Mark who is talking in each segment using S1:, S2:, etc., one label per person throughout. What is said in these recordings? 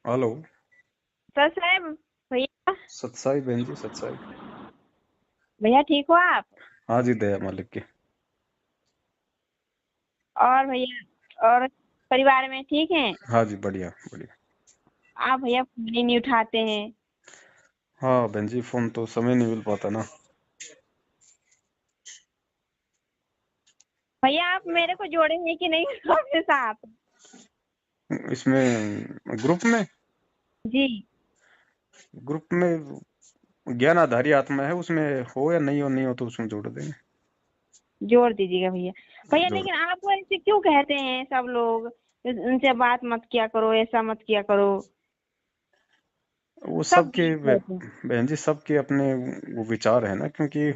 S1: Hello.
S2: Sir साहब। भैया।
S1: सत्साई बहन जी, सत्साई।
S2: भैया ठीक हो आप?
S1: हाँ जी, दया मालिक की।
S2: और भैया और परिवार में ठीक हैं?
S1: हाँ जी, बढ़िया बढ़िया।
S2: आप भैया फोन ही नहीं उठाते हैं।
S1: हाँ बहन जी, फोन तो समय नहीं मिल पाता ना।
S2: भैया आप मेरे को जोड़े हैं कि नहीं अपने साथ?
S1: इसमें ग्रुप में।
S2: जी।
S1: ग्रुप में ज्ञान आधारी आत्मा है, उसमें हो या नहीं हो, नहीं हो तो उसमें जोड़ देंगे।
S2: जोड़ दीजिएगा भैया। भैया
S1: जोड़।
S2: लेकिन आपको ऐसे क्यों कहते हैं सब लोग? उनसे बात मत किया करो, ऐसा मत किया करो।
S1: वो
S2: सब
S1: सबके
S2: वही कहते हैं।
S1: बहन जी, सबके अपने वो विचार है ना, क्योंकि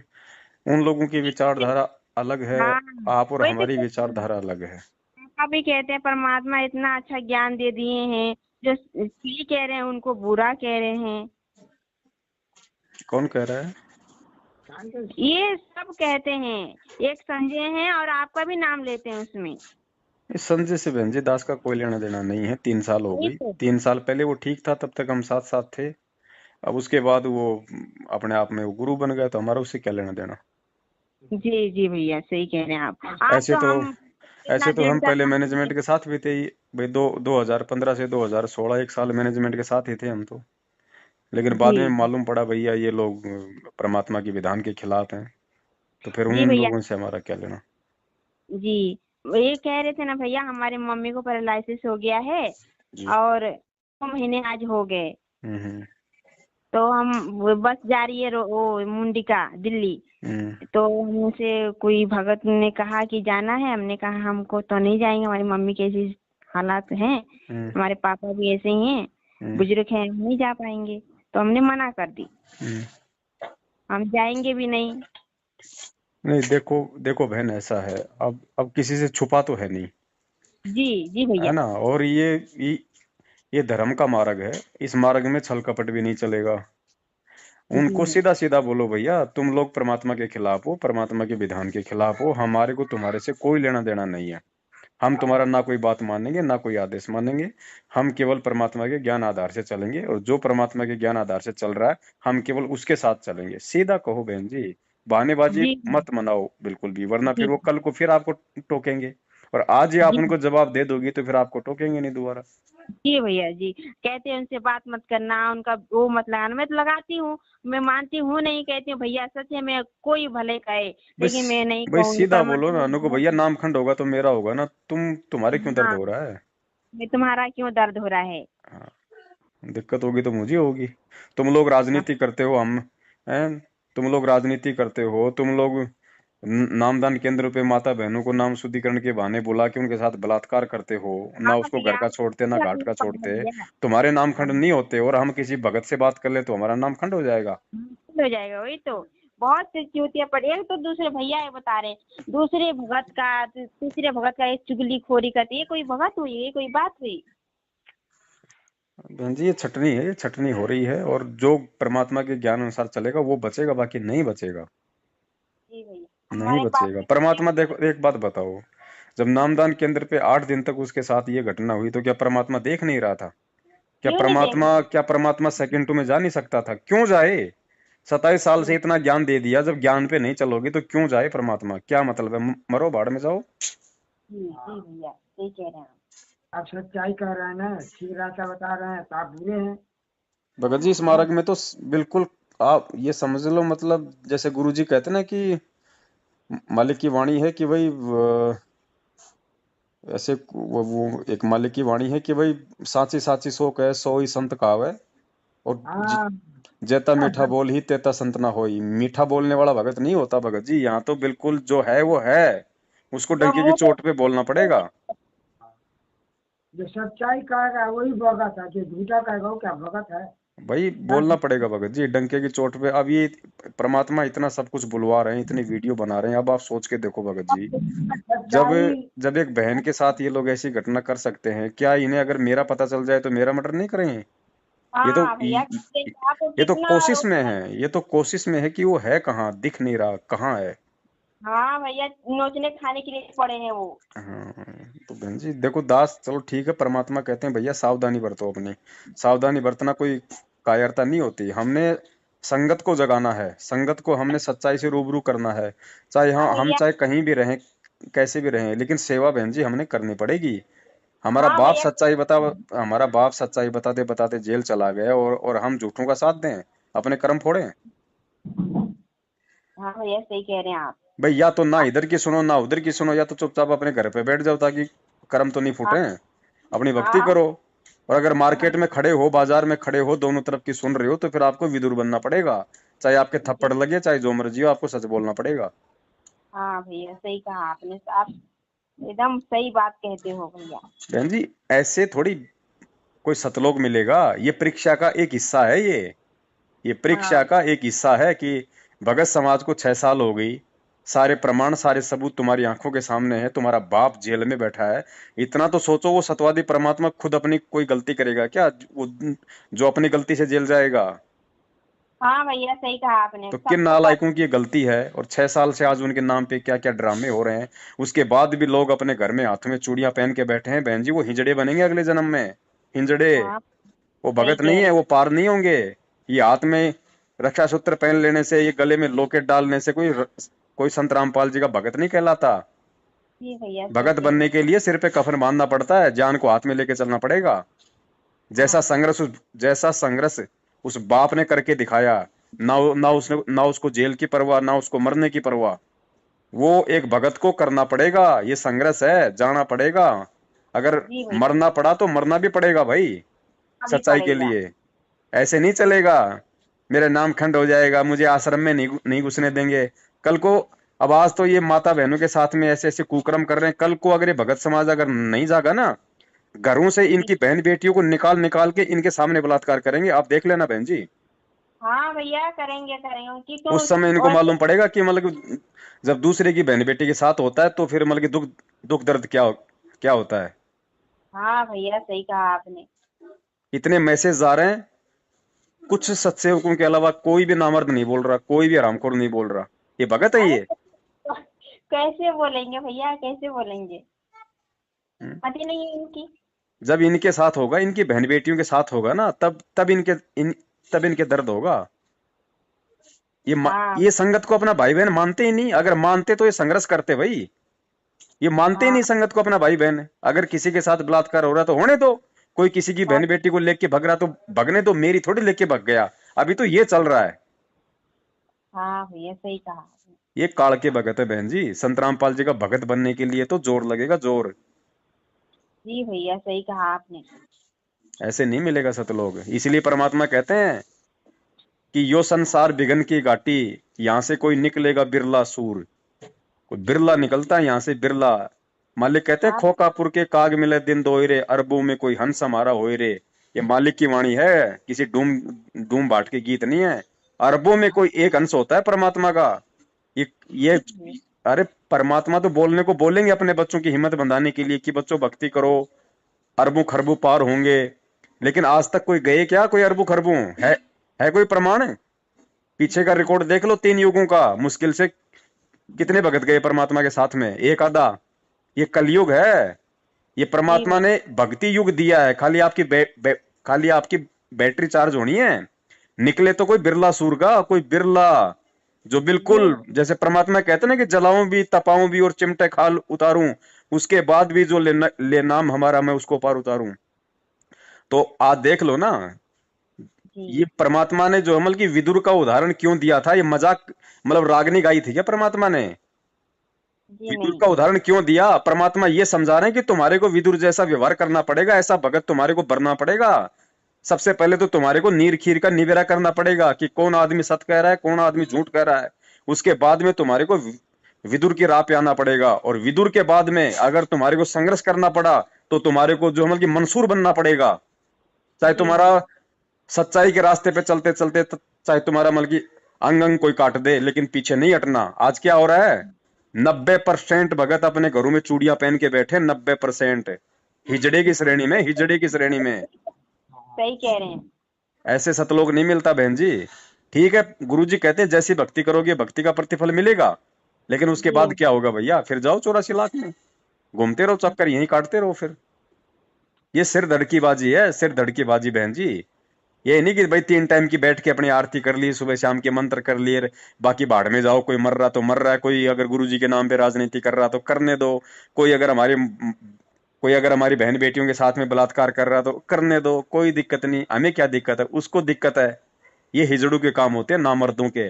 S1: उन लोगों की विचारधारा अलग है।
S2: हाँ,
S1: आप और
S2: वही तो
S1: हमारी
S2: कहते हैं।
S1: विचारधारा अलग है।
S2: पापा भी कहते हैं परमात्मा इतना अच्छा ज्ञान दे दिए हैं, जो सही कह रहे हैं उनको बुरा कह रहे हैं।
S1: कौन कह रहा है?
S2: ये सब कहते हैं। एक संजय है और आपका भी नाम लेते हैं उसमें।
S1: इस संजय से बहन जी दास का कोई लेना देना नहीं है। 3 साल हो
S2: वही
S1: गई।
S2: तो।
S1: 3 साल पहले वो ठीक था, तब तक हम साथ साथ थे। अब उसके बाद वो अपने आप में वो गुरु बन गया, तो हमारा उससे क्या लेना देना।
S2: जी जी भैया सही कह रहे हैं आप
S1: ऐसे
S2: तो
S1: तो
S2: हम इतना
S1: ऐसे तो हम पहले
S2: दृढ़ता
S1: मैनेजमेंट के साथ भी थे ही। भाई 2015 से 2016 एक साल मैनेजमेंट के साथ ही थे हम तो। लेकिन
S2: जी
S1: बाद में मालूम पड़ा भैया ये लोग परमात्मा के विधान के खिलाफ हैं। तो फिर
S2: जी
S1: उन
S2: भैया।
S1: लोगों से हमारा क्या लेना।
S2: जी ये कह रहे थे ना भैया, हमारे मम्मी को पैरालिसिस हो गया है
S1: जी।
S2: और 2 महीने आज हो गए।
S1: हम्म।
S2: तो हम वो बस जा रही है वो मुंडिका दिल्ली।
S1: हम्म।
S2: तो हमसे कोई भगत ने कहा कि जाना है, हमने कहा हमको तो नहीं जाएंगे, हमारी मम्मी के ऐसी हालात हैं,
S1: हम्म।
S2: हमारे पापा भी ऐसे ही हैं,
S1: हम्म।
S2: बुजुर्ग हैं, हम नहीं जा पाएंगे। तो हमने मना कर दी,
S1: हम्म।
S2: हम जाएंगे भी नहीं।
S1: नहीं, देखो देखो बहन, ऐसा है। अब किसी से छुपा तो है नहीं,
S2: जी जी
S1: है
S2: भैया।
S1: ना। और ये धर्म का मार्ग है। इस मार्ग में छल कपट भी नहीं चलेगा।
S2: जी
S1: उनको
S2: भैया।
S1: सीधा सीधा बोलो भैया, तुम लोग परमात्मा के खिलाफ हो, परमात्मा के विधान के खिलाफ हो, हमारे को तुम्हारे से कोई लेना देना नहीं है। हम तुम्हारा ना कोई बात मानेंगे, ना कोई आदेश मानेंगे। हम केवल परमात्मा के ज्ञान आधार से चलेंगे, और जो परमात्मा के ज्ञान आधार से चल रहा है, हम केवल उसके साथ चलेंगे। सीधा कहो बहन जी। बहानेबाजी
S2: जी
S1: मत मनाओ बिल्कुल भी, वरना
S2: जी
S1: फिर वो कल को फिर आपको टोकेंगे। और आज ही आप
S2: जी
S1: उनको जवाब दे दोगी तो फिर आपको टोकेंगे नहीं दोबारा।
S2: जी भैया। जी कहते हैं उनसे बात मत करना, उनका वो मत लगाना। मैं तो लगाती हूँ, मैं मानती हूँ नहीं, कहती हूँ भैया सच है, मैं कोई भले कहे
S1: बस
S2: लेकिन मैं नहीं
S1: भाई,
S2: कहूंगी
S1: सीधा बोलो
S2: परमात्मा
S1: ना
S2: ने
S1: उनको,
S2: बहुत।
S1: भैया नामखंड होगा तो मेरा होगा ना। तुम्हारे क्यों दर्द
S2: हाँ,
S1: हो रहा है?
S2: मैं तुम्हारा क्यों दर्द हो रहा है?
S1: हाँ, दिक्कत होगी तो मुझे होगी। तुम लोग
S2: हाँ,
S1: राजनीति करते हो, हम हैं। तुम लोग राजनीति करते हो, तुम लोग नामदान केंद्र पे माता बहनों को नाम शुद्धिकरण के बहाने बुला के उनके साथ बलात्कार करते हो। ना
S2: हाँ
S1: उसको घर
S2: भैया।
S1: का छोड़ते, ना घाट
S2: करना
S1: का
S2: पड़ा
S1: छोड़ते।
S2: भैया।
S1: तुम्हारे नामखंड
S2: हाँ,
S1: नहीं होते, और हम किसी भगत से बात कर ले तो हमारा नामखंड हो जाएगा।
S2: मुश्किल हो जाएगा वही तो। बहुत सी चुतिया पड़ी, एक तो दूसरे भैया ये बता रहे हैं दूसरे भगत का, तीसरे भगत का एक चुगलीखोरी करती, ये कोई भगत हुई? ये कोई बात हुई?
S1: बहन जी, ये छटनी है, ये छटनी हो रही है। और जो परमात्मा के ज्ञान अनुसार चलेगा वो बचेगा, बाकी नहीं बचेगा।
S2: जी भैया।
S1: नहीं
S2: हमारे पास
S1: बचेगा।
S2: में
S1: परमात्मा देखो, एक बात बताओ। जब नामदान केंद्र पे 8 दिन तक उसके साथ ये घटना हुई, तो क्या परमात्मा देख नहीं रहा था? क्या
S2: क्यों नहीं देख
S1: परमात्मा
S2: रहे?
S1: क्या परमात्मा सेकंड में जा नहीं सकता था? क्यों जाए? 27 साल से इतना ज्ञान दे दिया, जब ज्ञान पे नहीं चलोगी तो क्यों जाए परमात्मा? क्या मतलब है? मरो भाड़ में जाओ।
S2: जी जी भैया सही कह रहे हैं
S3: आप सच्चाई कह रहे हैं ना, ठीक रास्ता बता रहे हैं तो आप बुरे हैं।
S1: भगत जी, इस
S3: हाँ।
S1: मार्ग में तो बिल्कुल आप ये समझ लो, मतलब जैसे गुरु जी कहते हैं ना कि मालिक की वाणी है कि भाई ऐसे वो एक मालिक की वाणी है कि भाई, साची साची सो कहे, सो ही संत कहावे। और
S3: हाँ।
S1: जेता मीठा बोल ही तेता संत ना होई। मीठा बोलने वाला भगत नहीं होता भगत जी। यहाँ तो बिल्कुल जो है वो है। उसको
S2: जो
S1: डंके की
S2: मुंह पे
S1: चोट पे बोलना पड़ेगा।
S3: जो सच्चाई कहेगा वही भगत है, जो झूठा कहेगा वो क्या भगत है?
S1: भाई बोलना पड़ेगा भगत जी, डंके की चोट पे। अब ये परमात्मा इतना सब कुछ बुलवा रहे हैं, इतनी वीडियो बना रहे हैं। अब आप सोच के देखो भगत जी। जब
S3: सच्चाई।
S1: जब एक बहन के साथ ये लोग ऐसी घटना कर सकते हैं, क्या इन्हें अगर मेरा पता चल जाए तो मेरा मर्डर नहीं करेंगे? ये तो
S2: हाँ भैया कहते हैं, आपको
S1: ये तो
S2: कितना
S1: कोशिश में
S2: रोकना।
S1: है, ये तो कोशिश में है कि वो है कहाँ, दिख नहीं रहा कहाँ है।
S2: हाँ भैया, नोचने खाने के लिए पड़े हैं वो।
S1: हाँ। तो बहन जी देखो दास, चलो ठीक है, परमात्मा कहते हैं भैया सावधानी बरतो अपनी। सावधानी बरतना कोई कायरता नहीं होती। हमने संगत को जगाना है, संगत को हमने सच्चाई से रूबरू करना है। चाहे
S2: हाँ
S1: हम
S2: भैया।
S1: चाहे कहीं भी रहें, कैसे भी रहें, लेकिन सेवा बहन जी हमने करनी पड़ेगी। हमारा
S2: हाँ
S1: बाप
S2: भैया।
S1: सच्चाई बता हमारा बाप सच्चाई बताते बताते जेल चला गया, और हम झूठों का साथ दें, अपने कर्म फोड़ें।
S2: हाँ भैया, सही कह रहे हैं आप।
S1: भाई या तो ना इधर की सुनो ना उधर की सुनो, या तो चुपचाप अपने घर पे बैठ जाओ ताकि कर्म तो नहीं
S2: हाँ।
S1: फूटे, अपनी भक्ति
S2: हाँ।
S1: करो। और अगर
S2: हाँ
S1: मार्केट में खड़े हो, बाजार में खड़े हो, दोनों तरफ की सुन रहे हो, तो फिर आपको विदुर बनना पड़ेगा। चाहे आपके
S2: जी।
S1: थप्पड़ लगे, चाहे जो मर्जी हो, आपको सच बोलना पड़ेगा।
S2: हाँ भैया, सही कहा आपने। आप एकदम सही बात कहते हो भैया।
S1: बहन जी ऐसे थोड़ी कोई सतलोक मिलेगा। ये परीक्षा का एक हिस्सा है। ये परीक्षा
S2: हाँ
S1: का एक हिस्सा है कि भगत समाज को 6 साल हो गई, सारे प्रमाण सारे सबूत तुम्हारी आंखों के सामने है, तुम्हारा बाप जेल में बैठा है। इतना तो सोचो, वो सतवादी परमात्मा खुद अपनी कोई गलती करेगा क्या, वो जो अपनी गलती से जेल जाएगा?
S2: हाँ भैया, सही कहा आपने,
S1: तो किन
S2: सबको पता।
S1: नालायकों की ये गलती है, और 6 साल से आज उनके नाम पे क्या क्या ड्रामे हो रहे हैं। उसके बाद भी लोग अपने घर में हाथ में चूड़ियां पहन के बैठे हैं। बहन जी वो हिजड़े बनेंगे अगले जन्म में, हिजड़े।
S2: हाँ,
S1: वो
S2: सही
S1: भगत
S2: कह
S1: नहीं
S2: रहे
S1: है,
S2: हैं।
S1: वो पार नहीं होंगे। ये हाथ में रक्षा सूत्र पहन लेने से, ये गले में लॉकेट डालने से कोई संत रामपाल जी का भगत नहीं कहलाता।
S2: जी भैया, सही
S1: भगत
S2: कह रहे
S1: बनने
S2: हैं।
S1: के लिए सिर पे कफन बांधना पड़ता है, जान को हाथ में लेके चलना पड़ेगा। जैसा
S2: हाँ।
S1: संघर्ष जैसा संघर्ष उस बाप ने करके दिखाया, ना उसको जेल की परवाह, ना उसको मरने की परवाह, वो एक भगत को करना पड़ेगा। ये संघर्ष है, जाना पड़ेगा। अगर
S2: जी भैया।
S1: मरना पड़ा तो मरना भी पड़ेगा भाई,
S2: अभी
S1: सच्चाई के
S2: पड़ेगा।
S1: लिए। ऐसे नहीं चलेगा, मेरा नाम खंड हो जाएगा, मुझे आश्रम में नहीं घुसने देंगे। कल को, अब आज तो ये माता बहनों के साथ में ऐसे ऐसे कुकर्म कर रहे हैं, कल को अगर ये भगत समाज अगर नहीं जागा ना, घरों से
S2: जी।
S1: इनकी बहन बेटियों को निकाल निकाल के इनके सामने बलात्कार करेंगे, आप देख लेना बहन जी।
S2: हाँ भैया, करेंगे करेंगे उनकी तो।
S1: उस समय इनको
S2: और
S1: मालूम पड़ेगा कि मतलब कि जब दूसरे की बहन बेटी के साथ होता है तो फिर मतलब कि दुख दुख दर्द क्या होता है।
S2: हाँ भैया, सही कहा आपने।
S1: इतने मैसेज जा रहे हैं, कुछ सत्सेवकों के अलावा कोई भी नामर्द नहीं बोल रहा, कोई भी हरामखोर नहीं बोल रहा। ये भगत है
S2: अरे
S1: ये।
S2: तो कैसे बोलेंगे भैया, कैसे बोलेंगे?
S1: हम्म।
S2: पति नहीं है इनकी।
S1: जब इनके साथ होगा, इनकी बहन बेटियों के साथ होगा ना, तब इनके दर्द होगा।
S2: हाँ।
S1: ये संगत को अपना भाई बहन मानते ही नहीं। अगर मानते तो ये संघर्ष करते भाई। ये मानते ही
S2: हाँ।
S1: नहीं संगत को अपना भाई बहन। अगर किसी के साथ बलात्कार हो रहा है तो होने दो। कोई किसी की
S2: हाँ।
S1: बहन बेटी को लेके भग रहा तो भगने दो, मेरी थोड़ी लेके भग गया। अभी तो ये चल रहा है।
S2: हाँ भैया, सही कहा आपने।
S1: ये काल के भगत है बहन जी। संत रामपाल जी का भगत बनने के लिए तो जोर लगेगा, जोर।
S2: जी भैया, सही कहा आपने।
S1: ऐसे नहीं मिलेगा सतलोग। इसलिए परमात्मा कहते हैं कि यो संसार बिघन की घाटी, यहां से कोई निकलेगा बिरला सूर। कोई बिरला निकलता है यहाँ से, बिरला। मालिक कहते हैं
S2: हाँ।
S1: खोकापुर के काग मिले दिन दोयरे, अरबों में कोई हंस हमारा होए रे। ये मालिक की वाणी है, किसी डूम डूम भाट के गीत नहीं है। अरबों में कोई एक अंश होता है परमात्मा का। ये
S2: जी।
S1: अरे परमात्मा तो बोलने को बोलेंगे अपने बच्चों की हिम्मत बंधाने के लिए कि बच्चों भक्ति करो, अरबों खरबों पार होंगे। लेकिन आज तक कोई गए क्या, कोई अरबों खरबों है कोई प्रमाण? पीछे का रिकॉर्ड देख लो, 3 युगों का मुश्किल से कितने भगत गए परमात्मा के साथ में, एक आधा। ये कलयुग है। ये
S2: जी
S1: परमात्मा
S2: भैया।
S1: ने भक्ति युग दिया है। खाली आपकी बैटरी चार्ज होनी है। निकले तो कोई बिरला सूर का, कोई बिरला जो बिल्कुल
S2: जी।
S1: जैसे परमात्मा कहते हैं ना कि जलाऊं भी तपाऊं भी और चिमटे खाल उतारूं, उसके बाद भी जो ले नाम हमारा, मैं उसको पार उतारूं। तो आज देख लो ना, ये
S2: जी।
S1: परमात्मा ने जो अमल की विदुर का उदाहरण क्यों दिया था, ये मजाक मतलब रागनी गाई थी क्या परमात्मा ने?
S2: जी
S1: विदुर
S2: नहीं।
S1: का उदाहरण क्यों दिया? परमात्मा ये समझा रहे हैं कि तुम्हारे को विदुर जैसा व्यवहार करना पड़ेगा, ऐसा भगत तुम्हारे को बनना पड़ेगा। सबसे पहले तो तुम्हारे को नीर खीर का निवेरा करना पड़ेगा कि कौन आदमी सत कह रहा है, कौन आदमी झूठ कह रहा है। उसके बाद में तुम्हारे को विदुर की राह पे आना पड़ेगा, और विदुर के बाद में अगर तुम्हारे को संघर्ष करना पड़ा तो तुम्हारे को जो मतलब कि मंसूर बनना पड़ेगा। चाहे
S2: जी
S1: तुम्हारा
S2: भैया।
S1: सच्चाई के रास्ते पे चलते चलते चाहे तुम्हारा मतलब कि अंग अंग कोई काट दे, लेकिन पीछे नहीं हटना। आज क्या हो रहा है, 90% भगत अपने घरों में चूड़ियां पहन के बैठे, 90% हिजड़े की श्रेणी में, हिजड़े की श्रेणी में।
S2: सही कह रहे हैं।
S1: ऐसे सतलोक नहीं मिलता बहन जी। ठीक है, गुरु जी कहते हैं जैसी भक्ति करोगे भक्ति का प्रतिफल मिलेगा। लेकिन उसके बाद क्या होगा भैया, फिर जाओ 84 लाख में, घूमते रहो चक्कर, यहीं काटते रहो फिर। ये सिर धड़ की बाजी है, सिर धड़ की बाजी बहन जी। ये नहीं कि भाई 3 टाइम की बैठ के अपनी आरती कर ली, सुबह शाम के मंत्र कर लिए, बाकी भाड़ में जाओ। कोई मर रहा तो मर रहा है, कोई अगर गुरु जी के नाम पे राजनीति कर रहा तो करने दो, कोई अगर हमारी बहन बेटियों के साथ में बलात्कार कर रहा तो करने दो, कोई दिक्कत नहीं। हमें क्या दिक्कत है, उसको दिक्कत है। ये हिजड़ों के काम होते हैं, नामर्दों के।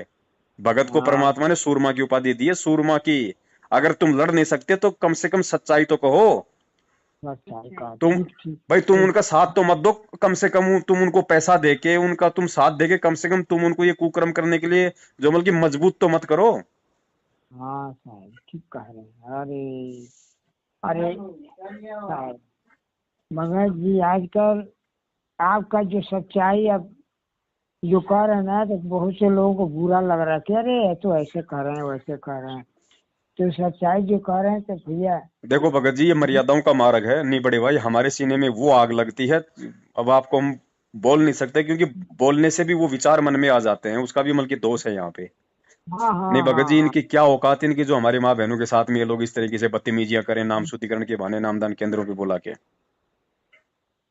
S1: भगत को
S3: हाँ
S1: परमात्मा ने सूरमा की उपाधि दी है, सूरमा की। अगर तुम लड़ नहीं सकते तो कम से कम सच्चाई तो कहो।
S3: सच्चाई का,
S1: तुम
S3: ठीक ठीक
S1: भाई तुम
S3: ठीक।
S1: उनका साथ तो मत दो, कम से कम तुम उनको पैसा देके, उनका तुम साथ देके, कम से कम तुम उनको ये कुकर्म करने के लिए जो बल्कि मजबूत तो मत करो।
S3: हाँ साहब ठीक कह रहे हैं। अरे साहब, मगर जी आजकल आपका जो सच्चाई अब जो कह रहे हैं ना, तो बहुत से लोगों को बुरा लग रहा है कि अरे ये तो ऐसे कर रहे हैं वैसे कर रहे हैं। तो सच्चाई जो कह रहे हैं तो भैया,
S1: देखो भगत जी, ये मर्यादाओं का मार्ग है, नहीं बड़े भाई। हमारे सीने में वो आग लगती है, अब आपको हम बोल नहीं सकते, क्योंकि बोलने से भी वो विचार मन में आ जाते हैं, उसका भी मतलब दोष है यहाँ पे।
S3: हाँ हाँ
S1: नहीं भगत
S3: हाँ
S1: जी,
S3: हाँ।
S1: इनकी क्या औकात है, इनकी जो हमारी माँ बहनों के साथ में ये लोग इस तरीके से बदतमीजियां करें, नाम शुद्धिकरण के बहाने नामदान केंद्रों पे बुला के।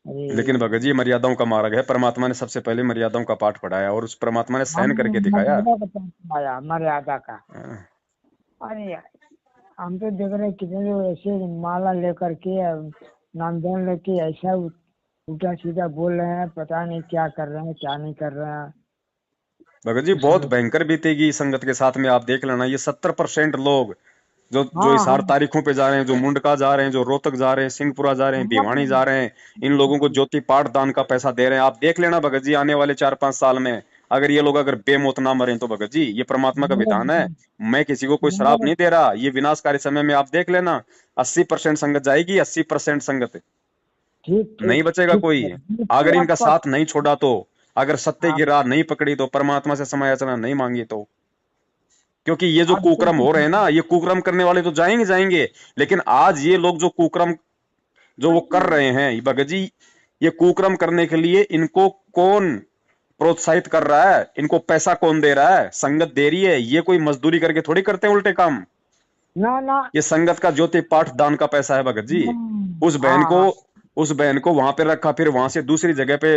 S1: लेकिन
S3: अरे
S1: भगत जी, मर्यादाओं का मार्ग है। परमात्मा ने सबसे पहले मर्यादाओं का पाठ पढ़ाया, और उस परमात्मा ने
S3: हम
S1: सहन करके दिखाया।
S3: मर्यादा का पाठ आया, मर्यादा का।
S1: हाँ।
S3: अरे यार, हम तो देख रहे हैं कितने लोग ऐसे माला लेकर के नामदान लेके ऐसा उल्टा सीधा बोल रहे हैं, पता नहीं क्या कर रहे हैं क्या नहीं कर रहे हैं।
S1: भगत जी,
S3: कुछ
S1: बहुत
S3: लोग,
S1: भयंकर बीतेगी संगत के साथ में। आप देख लेना, ये 70% लोग जो
S3: हाँ
S1: इस
S3: हाँ
S1: 8 तारीखों पे जा रहे हैं, जो मुंडका जा रहे हैं, जो रोहतक जा रहे हैं, सिंहपुरा जा रहे हैं, भिवानी जा रहे हैं, इन लोगों को ज्योति पाठ दान का पैसा दे रहे हैं। आप देख लेना भगत जी, आने वाले 4-5 साल में अगर ये लोग अगर बेमौत ना मरे तो भगत जी, ये परमात्मा का विधान है। मैं किसी को कोई श्राप नहीं दे रहा, ये विनाशकारी समय में आप देख लेना, 80% संगत जाएगी, 80% संगत,
S3: ठीक
S1: नहीं
S3: ठीक
S1: बचेगा
S3: ठीक
S1: कोई।
S3: है,
S1: अगर
S3: बिल्कुल
S1: इनका
S3: आपका।
S1: साथ नहीं छोड़ा तो, अगर सत्य
S3: हाँ,
S1: की राह नहीं पकड़ी तो, परमात्मा से समायाचना नहीं मांगी तो। क्योंकि ये जो
S3: अब
S1: कुक्रम हो रहे हैं ना, ये कुक्रम करने वाले तो जाएंगे जाएंगे, लेकिन आज ये लोग जो कुक्रम जो वो कर रहे हैं भगत जी, ये कुक्रम करने के लिए इनको कौन प्रोत्साहित कर रहा है, इनको पैसा कौन दे रहा है? संगत दे रही है। ये कोई मजदूरी करके थोड़ी करते हैं उल्टे काम।
S3: ना ना।
S1: ये संगत का ज्योति पाठ दान का पैसा है भगत जी। उस बहन
S3: हाँ
S1: को
S3: हाँ
S1: उस बहन को वहां पे रखा, फिर वहां से दूसरी जगह पे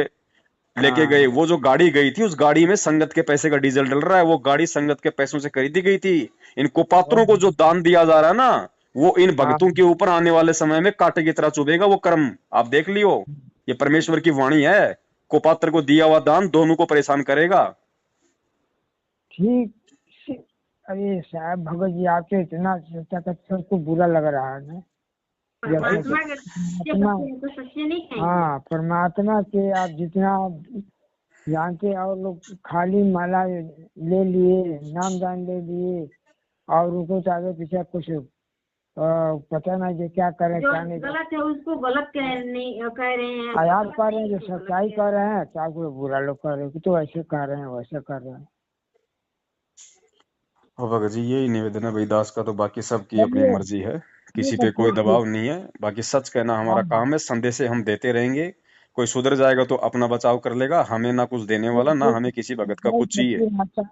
S1: लेके गए।
S3: हाँ
S1: वो जो गाड़ी गई थी, उस गाड़ी में संगत के पैसे का डीजल डल रहा है, वो गाड़ी संगत के पैसों से खरीदी गई थी। इन कुपात्रों को जो दान दिया जा रहा है ना, वो इन
S3: हाँ
S1: भक्तों के ऊपर आने वाले समय में कांटे की तरह चुभेगा वो कर्म। आप देख लियो, ये परमेश्वर की वाणी है। कुपात्र को दिया हुआ दान दोनों को परेशान करेगा।
S3: ठीक। अरे साहब भगत जी, आप तो इतना सोचा था, सबको बुरा लग रहा है ना। जब
S2: परमात्मा के सच्चे
S3: परमात्मा,
S2: भक्त हैं तो सच्चे नहीं कहेंगे।
S3: हाँ परमात्मा के आप जितना जानते, और लोग खाली माला ले लिए, नामदान ले लिए, और उनको तो आगे पीछे कुछ पता नहीं जो क्या करे
S2: जो
S3: क्या नहीं।
S2: गलत है उसको गलत कह रहे हैं।
S3: आप कह रहे हैं जो सच्चाई कह रहे हैं, तो आपको बुरा लोग कह रहे हैं कि तो ऐसे कर रहे हैं वैसे कर रहे हैं।
S1: और भगत जी, यही निवेदन है भाई दास का, तो बाकी सबकी अपनी
S3: चलिए,
S1: मर्जी है, किसी
S3: ठीक है
S1: पे कोई
S3: ठीक
S1: दबाव
S3: ठीक।
S1: नहीं है। बाकी सच कहना
S3: हाँ
S1: हमारा
S3: हाँ,
S1: काम है, संदेशे हम देते रहेंगे। कोई सुधर जाएगा तो अपना बचाव कर लेगा, हमें ना कुछ देने वाला,
S3: ठीक
S1: ना
S3: ठीक।
S1: हमें किसी भगत का
S3: बहुत
S1: कुछ चाहिए।
S3: सच्ची रास्ता,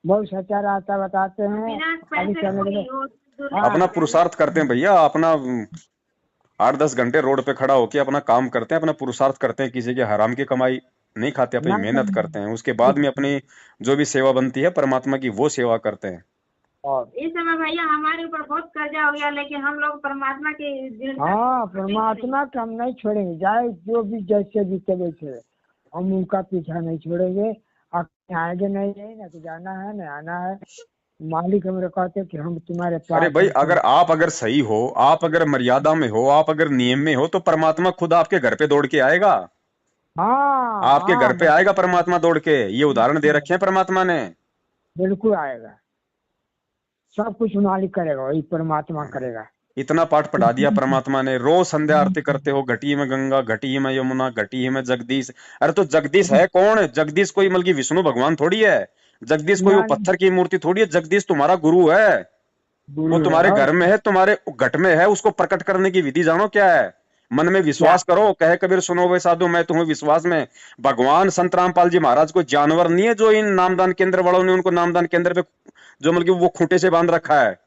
S3: बहुत सच्चा रास्ता बताते हैं।
S2: बिना
S3: अभी
S2: पैसे
S3: चलने के लिए,
S2: कोई वो
S1: अपना
S3: हाँ
S1: पुरुषार्थ करते हैं भैया, अपना 8-10 घंटे रोड पे खड़ा होके अपना काम करते हैं, अपना पुरुषार्थ करते हैं, किसी के हराम की कमाई नहीं खाते, अपनी
S3: ना
S1: मेहनत करते हैं। उसके बाद में अपनी जो भी सेवा बनती है परमात्मा की, वो सेवा करते हैं।
S3: और
S2: इस समय भैया हमारे ऊपर बहुत कर्जा हो गया, लेकिन हम लोग परमात्मा के दिल का
S3: हाँ परमात्मा का हम नहीं छोड़ेंगे, चाहे जो भी जैसे भी चले थे, हम उनका पीछा नहीं छोड़ेंगे। आप आएंगे नहीं, नहीं ना तो जाना है ना आना है। मालिक हमें कहते कि हम तुम्हारे
S1: अरे
S3: पास
S1: भाई,
S3: हैं, तुम।
S1: अगर सही हो, आप अगर मर्यादा में हो, आप अगर नियम में हो, तो परमात्मा खुद आपके घर पे दौड़ के आएगा।
S3: हाँ
S1: आपके घर
S3: हाँ
S1: पे आएगा परमात्मा दौड़ के। ये उदाहरण दे रखे हैं परमात्मा ने।
S3: बिल्कुल आएगा। सब कुछ मालिक करेगा, वही परमात्मा करेगा।
S1: इतना पाठ पढ़ा दिया परमात्मा ने। रोज संध्या आरती करते हो, घटी में गंगा, घटी में यमुना, घटी में जगदीश। अरे तो जगदीश है कौन? जगदीश कोई मतलब कि विष्णु भगवान थोड़ी है। जगदीश कोई वो
S3: ना
S1: पत्थर की मूर्ति थोड़ी है। जगदीश तुम्हारा गुरु है। वो
S3: गुरु है।
S1: तुम्हारे
S3: और
S1: घर में है, तुम्हारे घट में है। उसको प्रकट करने की विधि जानो क्या है? मन में
S3: क्या?
S1: विश्वास करो। कहे कबीर सुनो वे साधु, मैं तुम्हें विश्वास में। भगवान संत रामपाल जी महाराज कोई जानवर नहीं है जो इन नामदान केंद्र वालों ने उनको नामदान केंद्र पे जो मतलब कि वो खूंटे से बांध रखा है।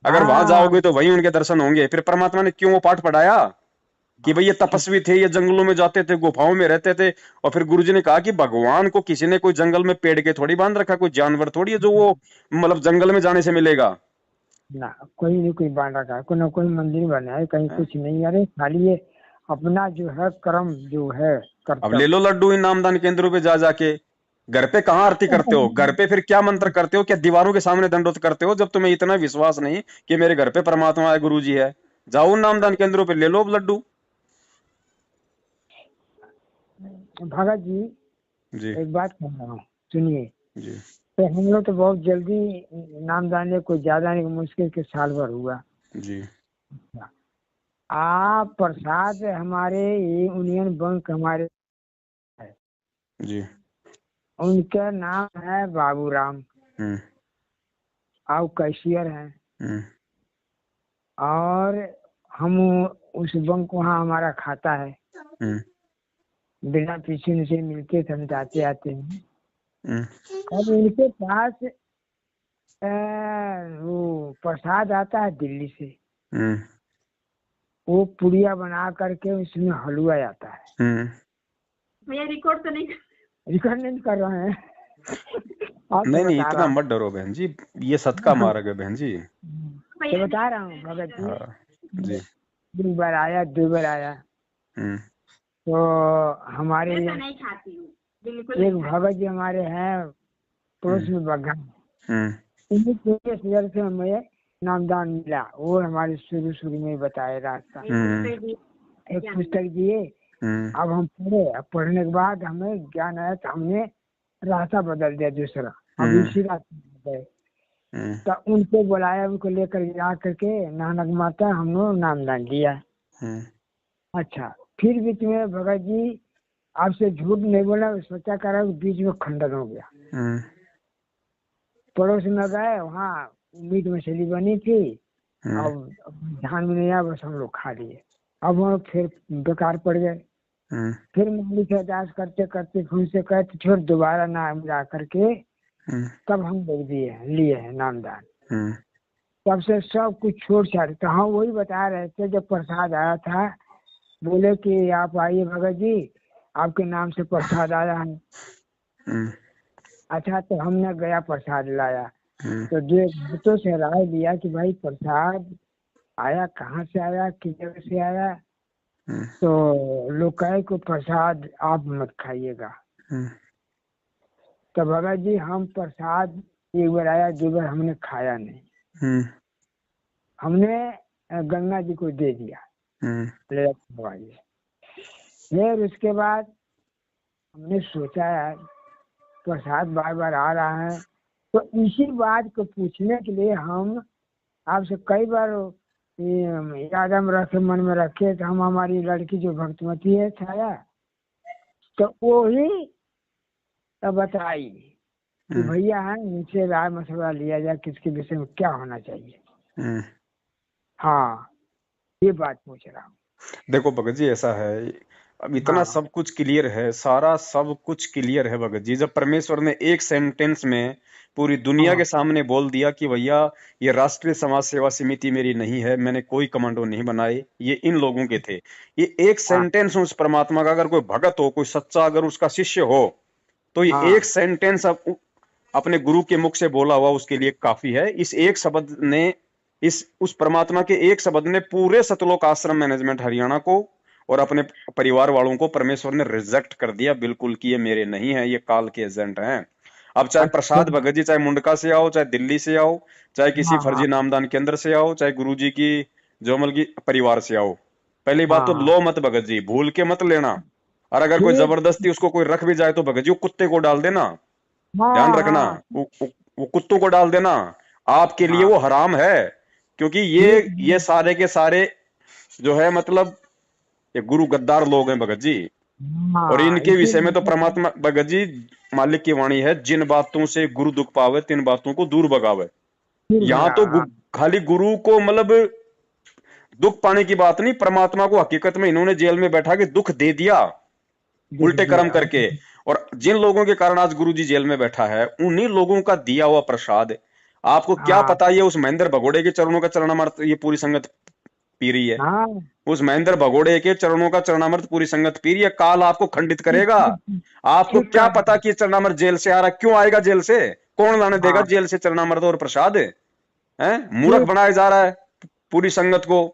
S1: अगर वहां
S3: हाँ
S1: जाओगे तो वहीं उनके दर्शन होंगे। फिर परमात्मा ने क्यों वो पाठ पढ़ाया कि भाई ये तपस्वी थे, ये जंगलों में जाते थे, गुफाओं में रहते थे। और फिर गुरुजी ने कहा कि भगवान को किसी ने कोई जंगल में पेड़ के थोड़ी बांध रखा, कोई जानवर थोड़ी है जो वो मतलब जंगल में जाने से मिलेगा।
S3: ना, कोई नहीं, कोई बांध रखा है, कोई ना कोई मंदिर बना है, कहीं
S1: हैं?
S3: कुछ नहीं। अरे खाली ये अपना जो है कर्म जो है
S1: अब ले लो
S3: कर्तव्य।
S1: लड्डू इन नामदान केंद्रों पे जा जाके। घर पे कहाँ आरती करते हो? घर पे फिर क्या मंत्र करते हो? क्या दीवारों के सामने दंडोत करते हो? जब तुम्हें इतना विश्वास नहीं कि मेरे घर पे परमात्मा है, गुरु जी है, जाओ उन नामदान केंद्रों पे ले लो लड्डू।
S3: भगत जी,
S1: जी
S3: एक बात कह रहा हूँ, सुनिए।
S1: जी
S3: तो हम लोग तो बहुत जल्दी नाम दाने, कोई ज्यादा नहीं, मुश्किल के साल भर हुआ।
S1: जी
S3: आप प्रसाद हमारे ये यूनियन बैंक हमारे है,
S1: जी।
S3: उनका नाम है बाबूराम,
S1: हम्म
S3: आप कैशियर हैं।
S1: हम्म
S3: और हम उस बैंक, वहाँ हमारा खाता है,
S1: हम्म
S3: बिना पीछे उनसे मिलके थे, हम जाते आते हैं।
S1: हम्म
S3: अब उनके पास वो प्रसाद आता है दिल्ली से,
S1: हम्म
S3: वो पुड़िया बना करके उसमें हलवा आता है।
S1: हम्म।
S2: भैया रिकॉर्ड तो नहीं
S3: रिकॉर्ड नहीं कर रहे हैं। आप
S1: नहीं
S3: तो
S1: नहीं,
S3: बता रहा
S1: इतना
S3: हूँ।
S1: मत डरो बहन जी, ये सत का मार्ग है बहन जी।
S3: तो बता रहा हूँ भगत जी,
S1: हाँ जी।
S3: एक बार आया, 2 बार आया,
S1: हम्म
S3: तो हमारे
S2: मैं तो नहीं खाती हूँ, बिल्कुल
S3: एक
S2: नहीं खाती।
S3: भगत जी हमारे हैं पड़ोस में बग्गा,
S1: हम्म
S3: उन्हीं के नजर से हमें नामदान मिला। वो हमारे शुरू शुरू में बताए रास्ता, एक पुस्तक दिए।
S1: हम्म
S3: अब हम पढ़े, अब पढ़ने के बाद हमें ज्ञान आया, तो हमने रास्ता बदल दिया दूसरा, अब इसी रास्ते में गए।
S1: हम्म
S3: तो उनको बुलाया, उनको लेकर जा करके नानक माता हम लोग नामदान दिया।
S1: हम्म
S3: अच्छा, फिर बीच में भगत जी, आपसे झूठ नहीं बोला, सोचा करा, बीच में खंडन हो गया।
S1: हम्म
S3: पड़ोस में गए, वहाँ मीट मछली बनी थी,
S1: हम्म
S3: अब ध्यान में नहीं आया, बस हम लोग खा लिए। अब हम लोग फिर बेकार पड़ गए।
S1: हम्म
S3: फिर मालिक से अरदास करते करते फिर से कहते, फिर दोबारा नाम जा करके तब हम लोग लिए हैं नामदान।
S1: हम्म
S3: तब से सब कुछ छोड़ छाड़। तो हम वही बता रहे थे, जब प्रसाद आया था, बोले कि आप आइए भगत जी, आपके नाम से प्रसाद आया है।
S1: हम्म
S3: अच्छा, तो हमने गया, प्रसाद लाया,
S1: हम्म
S3: तो जो भक्तों से राय लिया कि भाई प्रसाद आया, कहाँ से आया, किस जगह से आया।
S1: हम्म
S3: तो लोग कहे को प्रसाद आप मत खाइएगा।
S1: हम्म
S3: तो भगत जी, हम प्रसाद एक बार आया, 2 बार हमने खाया नहीं,
S1: हम्म
S3: हमने गंगा जी को दे दिया, ले जाके खवाइए। फिर उसके बाद हमने सोचा यार, प्रसाद बार बार आ रहा है, तो इसी बात को पूछने के लिए हम आपसे कई बार याद हम रखे, मन में रखे। तो हम, हमारी लड़की जो भक्तमती है छाया, तो वो ही बताई कि भैया है, नीचे राय मशवरा लिया जाए, किसके विषय में क्या होना चाहिए। हाँ, ये बात पूछ रहा हूँ।
S1: देखो भगत जी, ऐसा है, अब इतना
S3: हाँ
S1: सब कुछ क्लियर है, सारा सब कुछ क्लियर है भगत जी। जब परमेश्वर ने एक सेंटेंस में पूरी दुनिया
S3: हाँ
S1: के सामने बोल दिया कि भैया ये राष्ट्रीय समाज सेवा समिति मेरी नहीं है, मैंने कोई कमांडो नहीं बनाए, ये इन लोगों के थे, ये एक
S3: हाँ
S1: सेंटेंस उस परमात्मा का, अगर कोई भगत हो, कोई सच्चा अगर उसका शिष्य हो, तो ये एक
S3: हाँ
S1: सेंटेंस अब अपने गुरु के मुख से बोला हुआ उसके लिए काफी है। इस एक शब्द ने, इस उस परमात्मा के एक शब्द ने पूरे सतलोक आश्रम मैनेजमेंट हरियाणा को और अपने परिवार वालों को परमेश्वर ने रिजेक्ट कर दिया बिल्कुल कि ये मेरे नहीं है, ये काल के एजेंट हैं। अब चाहे
S3: अच्छा
S1: प्रसाद भगत जी, चाहे मुंडका से आओ, चाहे दिल्ली से आओ, चाहे किसी
S3: हाँ हाँ
S1: फर्जी नामदान केंद्र से आओ, चाहे गुरु जी की जोमल की परिवार से आओ, पहली बात तो
S3: हाँ हाँ
S1: लो मत भगत जी, भूल के मत लेना। और अगर कोई
S3: ठीक।
S1: जबरदस्ती उसको कोई रख भी जाए तो भगत जी वो कुत्ते को डाल देना, ध्यान
S3: हाँ
S1: रखना।
S3: हाँ
S1: वो कुत्तों को डाल देना, आपके लिए
S3: हाँ
S1: वो हराम है। क्योंकि
S3: ठीक
S1: ये सारे के सारे जो है मतलब ये गुरु गद्दार लोग हैं भगत जी। और
S3: हाँ,
S1: इनके विषय में तो
S3: इसीलिए
S1: परमात्मा भगत जी मालिक की वाणी है, जिन बातों से गुरु दुख पावे तिन बातों को दूर भगावे।
S3: फिर
S1: यहाँ
S3: भगा।
S1: तो
S3: हाँ
S1: खाली गुरु को मतलब दुख पाने की बात नहीं, परमात्मा को हकीकत में इन्होंने जेल में बैठा के दुख दे दिया
S3: दुख
S1: उल्टे कर्म
S3: दिया।
S1: करके। और जिन लोगों के कारण आज गुरु जी जेल में बैठा है, उन्हीं लोगों का दिया हुआ प्रसाद आपको क्या
S3: हाँ
S1: पता ये उस महेंद्र भगोड़े के चरणों का चरणामृत ये पूरी संगत पी रही है।
S3: हाँ।
S1: उस महेंद्र भगोड़े के चरणों का चरणामृत पूरी संगत पी रही है, काल आपको खंडित
S3: ठीक
S1: करेगा।
S3: ठीक
S1: आपको
S3: ठीक
S1: क्या
S3: कह
S1: पता
S3: रहे
S1: कि ये चरणामृत जेल से आ रहा है, क्यों आएगा जेल से, कौन लाने
S3: हैं।
S1: देगा
S3: हाँ
S1: जेल से चरणामृत और प्रसाद है। मूर्ख
S3: ठीक।
S1: बनाया जा रहा है पूरी संगत को।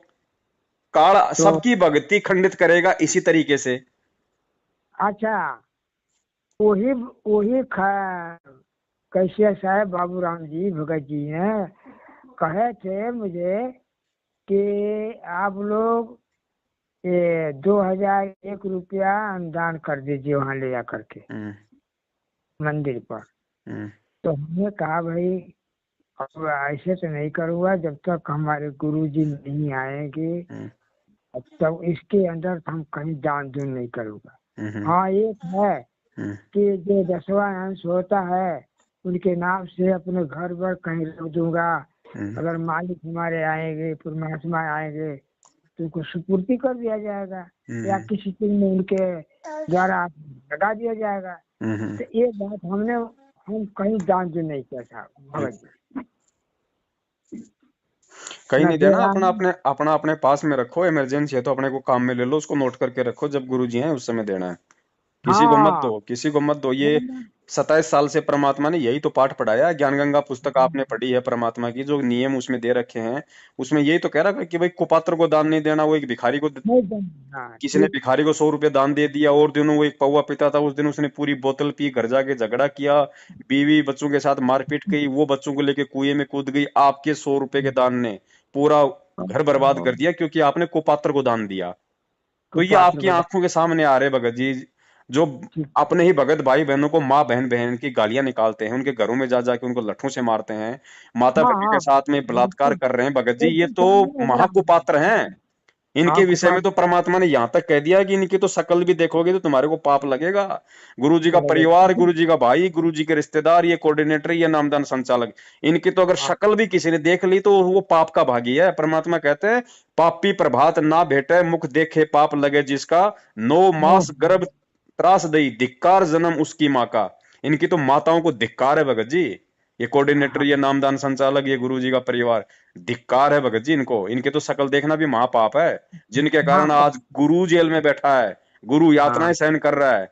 S1: काल
S3: तो
S1: सबकी भक्ति खंडित करेगा इसी तरीके से।
S3: अच्छा, वही वही कैसे साहब बाबूराम जी भगत जी ने कहे थे मुझे कि आप लोग ये 2001 रुपया अनुदान कर दीजिए वहाँ ले जा करके
S1: हम्म,
S3: मंदिर पर।
S1: हम्म,
S3: तो हमने कहा भाई अब ऐसे तो नहीं करूँगा जब तक हमारे गुरुजी नहीं आएंगे,
S1: हम्म,
S3: अब तक इसके अंदर हम कहीं दान दून नहीं करूँगा।
S1: हम्म,
S3: हाँ एक है
S1: हम्म,
S3: कि जो 10वां अंश होता है उनके नाम से अपने घर पर कहीं रख दूंगा।
S1: हम्म,
S3: अगर मालिक हमारे आएंगे, परमात्मा आएंगे तो उनको सुपूर्ति कर दिया जाएगा या किसी चीज में उनके द्वारा लगा दिया जाएगा। तो ये बात हम कहीं दान जो नहीं किया था भगत जी,
S1: कहीं
S3: न
S1: नहीं
S3: दे
S1: देना,
S3: रहा
S1: अपना
S3: हूँ।
S1: अपने अपना अपने पास में रखो, इमरजेंसी है तो अपने को काम में ले लो, उसको नोट करके रखो, जब गुरुजी हैं उस समय देना है। किसी को मत
S3: हाँ
S1: दो, किसी को मत दो। ये 27 साल से परमात्मा ने यही तो पाठ पढ़ाया है। ज्ञान गंगा पुस्तक आपने पढ़ी है, परमात्मा की जो नियम उसमें दे रखे हैं, उसमें यही तो कह रहा है कि भाई कुपात्र को दान नहीं देना। वो एक भिखारी को,
S3: नहीं देना। हाँ
S1: किसी ने
S3: ठीक।
S1: भिखारी को 100 रुपये दान दे दिया, और दिनों वो एक पौवा पीता था, उस दिन उसने पूरी बोतल पी, घर जाके झगड़ा किया, बीवी बच्चों के साथ मारपीट की, वो बच्चों को लेके कुएं में कूद गई। आपके 100 रुपए के दान ने पूरा घर बर्बाद कर दिया, क्योंकि आपने कुपात्र को दान दिया। तो ये
S3: कुपात्र
S1: आपकी
S3: को
S1: आंखों के सामने आ रहे भगत जी, जो
S3: ठीक।
S1: अपने ही भगत भाई बहनों को माँ बहन बहन की गालियां निकालते हैं, उनके घरों में जा जाके उनको लट्ठों से मारते हैं, माता
S3: हाँ
S1: बेटी के
S3: हाँ
S1: साथ में बलात्कार
S3: बिल्कुल
S1: कर रहे हैं भगत जी, ये
S3: एकदम
S1: तो
S3: सामने हो रहा है।
S1: महाकुपात्र हैं।
S3: हाँ
S1: इनके विषय में तो
S3: कुपात्र
S1: परमात्मा ने यहां तक कह दिया कि इनकी तो शकल भी देखोगे तो तुम्हारे को पाप लगेगा। गुरु जी का
S3: लगे।
S1: परिवार, गुरु जी का भाई, गुरु जी के रिश्तेदार, ये कोऑर्डिनेटर, ये नामदान संचालक, इनकी तो अगर
S3: हाँ
S1: शक्ल भी किसी ने देख ली तो वो पाप का भागी है। परमात्मा कहते हैं, पापी प्रभात ना भेटे, मुख देखे पाप लगे जिसका, 9 मास गर्भ त्रास दई, धिक्कार जन्म उसकी माँ का। इनकी तो माताओं को धिक्कार है भगत जी। ये कोऑर्डिनेटर,
S3: हाँ
S1: ये नामदान संचालक, ये गुरु जी का परिवार, धिक्कार है भगत जी इनको। इनके तो शकल देखना भी महापाप है, जिनके कारण
S3: हाँ
S1: आज गुरु जेल में बैठा है, गुरु यातनाएं
S3: हाँ।
S1: सहन कर रहा है।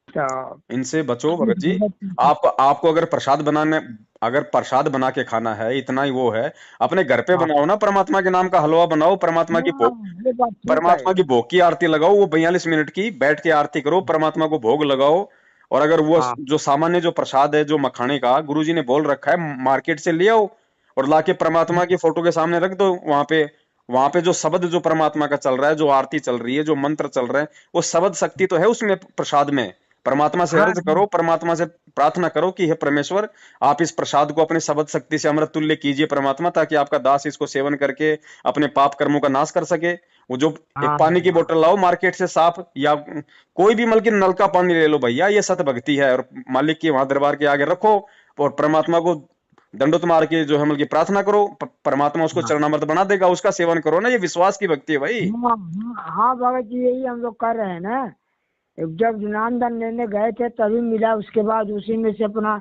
S3: तो
S1: इनसे बचो भगत जी।
S3: हाँ
S1: आपको अगर प्रसाद बनाने, अगर प्रसाद बना के खाना है, इतना ही वो है, अपने घर पे बनाओ ना, परमात्मा के नाम का हलवा बनाओ, परमात्मा की भोग,
S3: हाँ ये बात ठीक है।
S1: परमात्मा की भोग की आरती लगाओ, वो 42 मिनट की बैठ के आरती करो, परमात्मा को भोग लगाओ। और अगर वो
S3: हाँ
S1: जो सामान्य जो प्रसाद है जो मखाने का, गुरुजी ने बोल रखा है मार्केट से ले आओ, और लाके परमात्मा की फोटो के सामने रख दो। वहां पे जो शब्द जो परमात्मा का चल रहा है, जो आरती चल रही है, जो मंत्र चल रहे हैं, वो शब्द शक्ति तो है उसमें प्रसाद में। परमात्मा से
S3: हाँ
S1: अर्ज करो, परमात्मा से प्रार्थना करो कि हे परमेश्वर, आप इस प्रसाद को अपने शब्द शक्ति से अमृत तुल्य कीजिए परमात्मा, ताकि आपका दास इसको सेवन करके अपने पाप कर्मों का नाश कर सके। वो जो एक
S3: हाँ
S1: पानी की
S3: हाँ
S1: बोतल लाओ मार्केट से साफ, या कोई भी मतलब कि नल का पानी ले लो भैया, ये सत भक्ति है। और मालिक के वहां दरबार के आगे रखो, और परमात्मा को दंडोत मार के जो है मतलब कि प्रार्थना करो, परमात्मा उसको
S3: हाँ
S1: चरणामृत बना देगा, उसका सेवन करो ना। ये विश्वास की भक्ति है भाई।
S3: हाँ हाँ भगत जी यही हम लोग कर रहे हैं ना। जब नामदान लेने गए थे तभी मिला, उसके बाद उसी में से अपना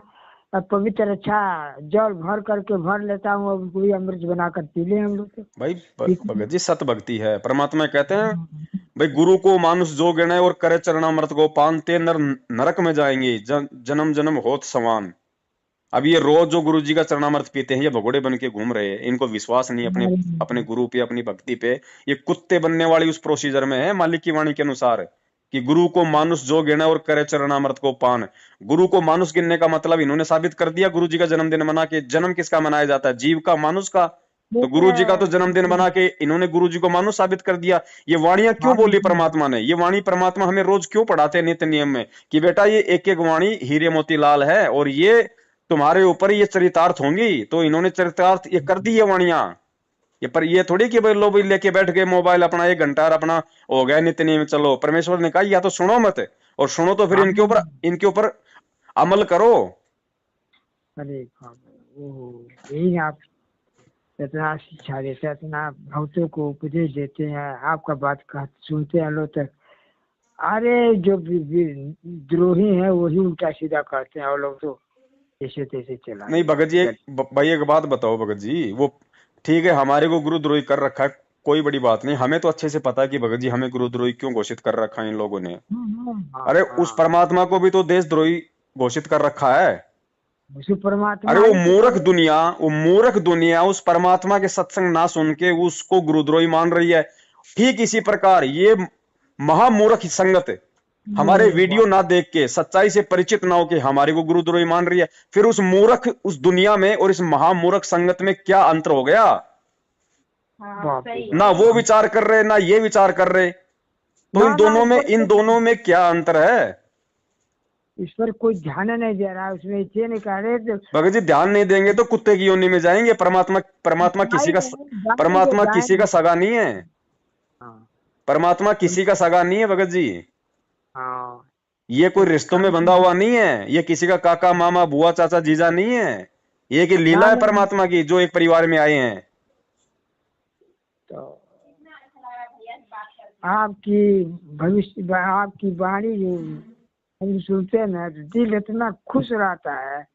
S3: पवित्र अच्छा जल भर करके भर लेता हूँ, अब पूरी अमृत बना कर पी ले हम लोग तो।
S1: भाई
S3: ठीक है।
S1: भगत जी सत भक्ति है। परमात्मा कहते हैं, भाई गुरु को मानुष जो गिने और करे चरणामृत को पान, ते नर नरक में जाएंगे, जन्म जन्म होत समान। अब ये रोज जो गुरु जी का चरणामृत पीते हैं, ये भगोड़े बन के घूम रहे हैं, इनको विश्वास नहीं अपने अपने गुरु पे, अपनी भक्ति पे। ये कुत्ते बनने वाली उस प्रोसीजर में है मालिक की वाणी के अनुसार, कि गुरु को मानुष जो गिने और करे चरणामृत को पान। गुरु को मानुष गिनने का मतलब इन्होंने साबित कर दिया, गुरु जी का जन्मदिन मना के। जन्म किसका मनाया जाता है? जीव का, मानुष का। तो गुरु जी का तो जन्मदिन बना के इन्होंने गुरु जी को मानुष साबित कर दिया। ये वाणियां क्यों
S3: हाँ
S1: बोली परमात्मा ने? ये वाणी परमात्मा हमें रोज क्यों पढ़ाते हैं नित्य नियम में, कि बेटा ये एक एक वाणी हीरे मोती लाल है, और ये तुम्हारे ऊपर ये चरितार्थ होंगी। तो इन्होंने चरितार्थ ये कर दी है वाणियां। ये पर ये थोड़ी कि भाई लो भाई लेके बैठ गए मोबाइल अपना 1 घंटा और अपना हो गया नित्य नियम चलो। परमेश्वर ने कहा या तो सुनो मत, और सुनो तो फिर
S3: हाँ।
S1: इनके ऊपर अमल करो।
S3: अरे बाप रे, ओहो, यही आप इतना शिक्षा देते हैं, इतना भक्तों को उपदेश देते हैं, आपका बात सुनते हैं लोग तक। अरे जो द्रोही है वही उल्टा सीधा करते हैं और लोग तो जैसे तैसे चला
S1: नहीं भगत जी, भाई एक बात बताओ भगत जी, वो ठीक है हमारे को गुरुद्रोही कर रखा है, कोई बड़ी बात नहीं, हमें तो अच्छे से पता है कि भगत जी हमें गुरुद्रोही क्यों घोषित कर रखा है इन लोगों ने।
S3: हाँ
S1: अरे उस
S3: हाँ।
S1: परमात्मा को भी तो देशद्रोही घोषित कर रखा है।
S3: उसी
S1: अरे
S3: परमात्मा ही तो कहे।
S1: वो मूर्ख दुनिया उस परमात्मा के सत्संग ना सुन के उसको गुरुद्रोही मान रही है। ठीक इसी प्रकार ये महामूर्ख संगत हमारे
S3: ये
S1: वीडियो
S3: बात।
S1: ना देख के, सच्चाई से परिचित ना हो के हमारे को गुरुद्रोही मान रही है। फिर उस मूर्ख उस दुनिया में और इस महामूर्ख संगत में क्या अंतर हो गया?
S2: हाँ
S3: बाप रे
S2: सही
S3: बाप।
S1: ना वो
S2: सही।
S1: विचार कर रहे ना ये विचार कर रहे। तो
S3: ना ना,
S1: इन दोनों में क्या अंतर है?
S3: इस पर कोई ध्यान नहीं दे रहा है, उसमें इसे नहीं कह रहे तो
S1: भगत जी ध्यान नहीं देंगे तो कुत्ते की योनि में जाएंगे। परमात्मा परमात्मा किसी का
S3: जाएंगे
S1: परमात्मा किसी का
S3: जाएंगे।
S1: सगा नहीं है।
S3: हाँ
S1: परमात्मा किसी का सगा नहीं है भगत जी।
S3: हाँ।
S1: ये कोई
S3: तो
S1: रिश्तों में
S3: काम
S1: बंधा हुआ नहीं है, ये किसी का काका मामा बुआ चाचा जीजा नहीं है। ये की लीला
S3: ना
S1: है
S3: ना।
S1: परमात्मा की जो एक परिवार में आए हैं।
S3: तो आपकी भविष्य आपकी वाणी जो हम सुनते हैं ना तो दिल इतना खुश रहता है।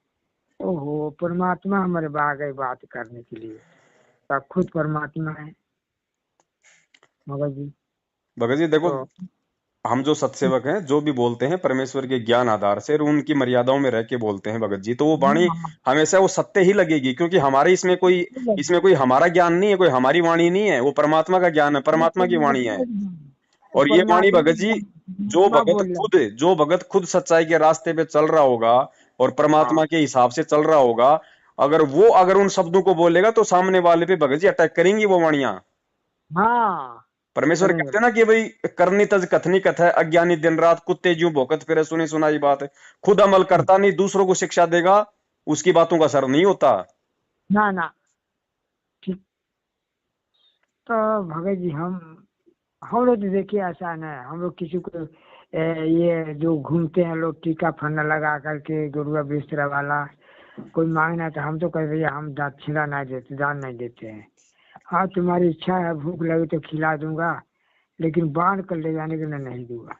S3: ओहो, परमात्मा हमारे आ गए बात करने के लिए। तो खुद परमात्मा है मगर जी।
S1: भगत जी देखो,
S3: तो
S1: हम जो सत्सेवक हैं जो भी बोलते हैं परमेश्वर के ज्ञान आधार से और उनकी मर्यादाओं में रह के बोलते हैं भगत जी, तो वो वाणी हमेशा वो सत्य ही लगेगी, क्योंकि हमारे इसमें कोई हमारा ज्ञान नहीं है, कोई हमारी वाणी नहीं है, वो परमात्मा का ज्ञान है, परमात्मा की वाणी है। और ये वाणी भगत जी,
S3: परमात्मा बोल रहे हैं।
S1: जो भगत खुद सच्चाई के रास्ते पे चल रहा होगा और
S3: हाँ
S1: परमात्मा के हिसाब से चल रहा होगा, अगर उन शब्दों को बोलेगा तो सामने वाले पे भगत जी अटैक करेंगी वो वाणियां।
S3: हाँ।
S1: परमेश्वर
S3: करेंगे।
S1: कहते हैं ना कि भाई करनी तज कथनी कथ है, अज्ञानी दिन रात कुत्ते ज्यों भौंकत फिरे, सुनी सुनाई बात है। खुद अमल करता नहीं दूसरों को शिक्षा देगा, उसकी बातों का असर नहीं होता।
S3: ना ना। ठीक। तो भगत जी हम लोग तो देखिए आसान है। हम लोग किसी को ये जो घूमते हैं लोग टीका फन्ना लगा करके गुरुआ बिस्तरा वाला कोई मांगना तो हम तो कह भैया हम दक्षिणा नहीं देते, दान नहीं देते हैं। हाँ तुम्हारी इच्छा है, भूख लगे तो खिला दूंगा, लेकिन बांध कर ले जाने के लिए नहीं दूंगा।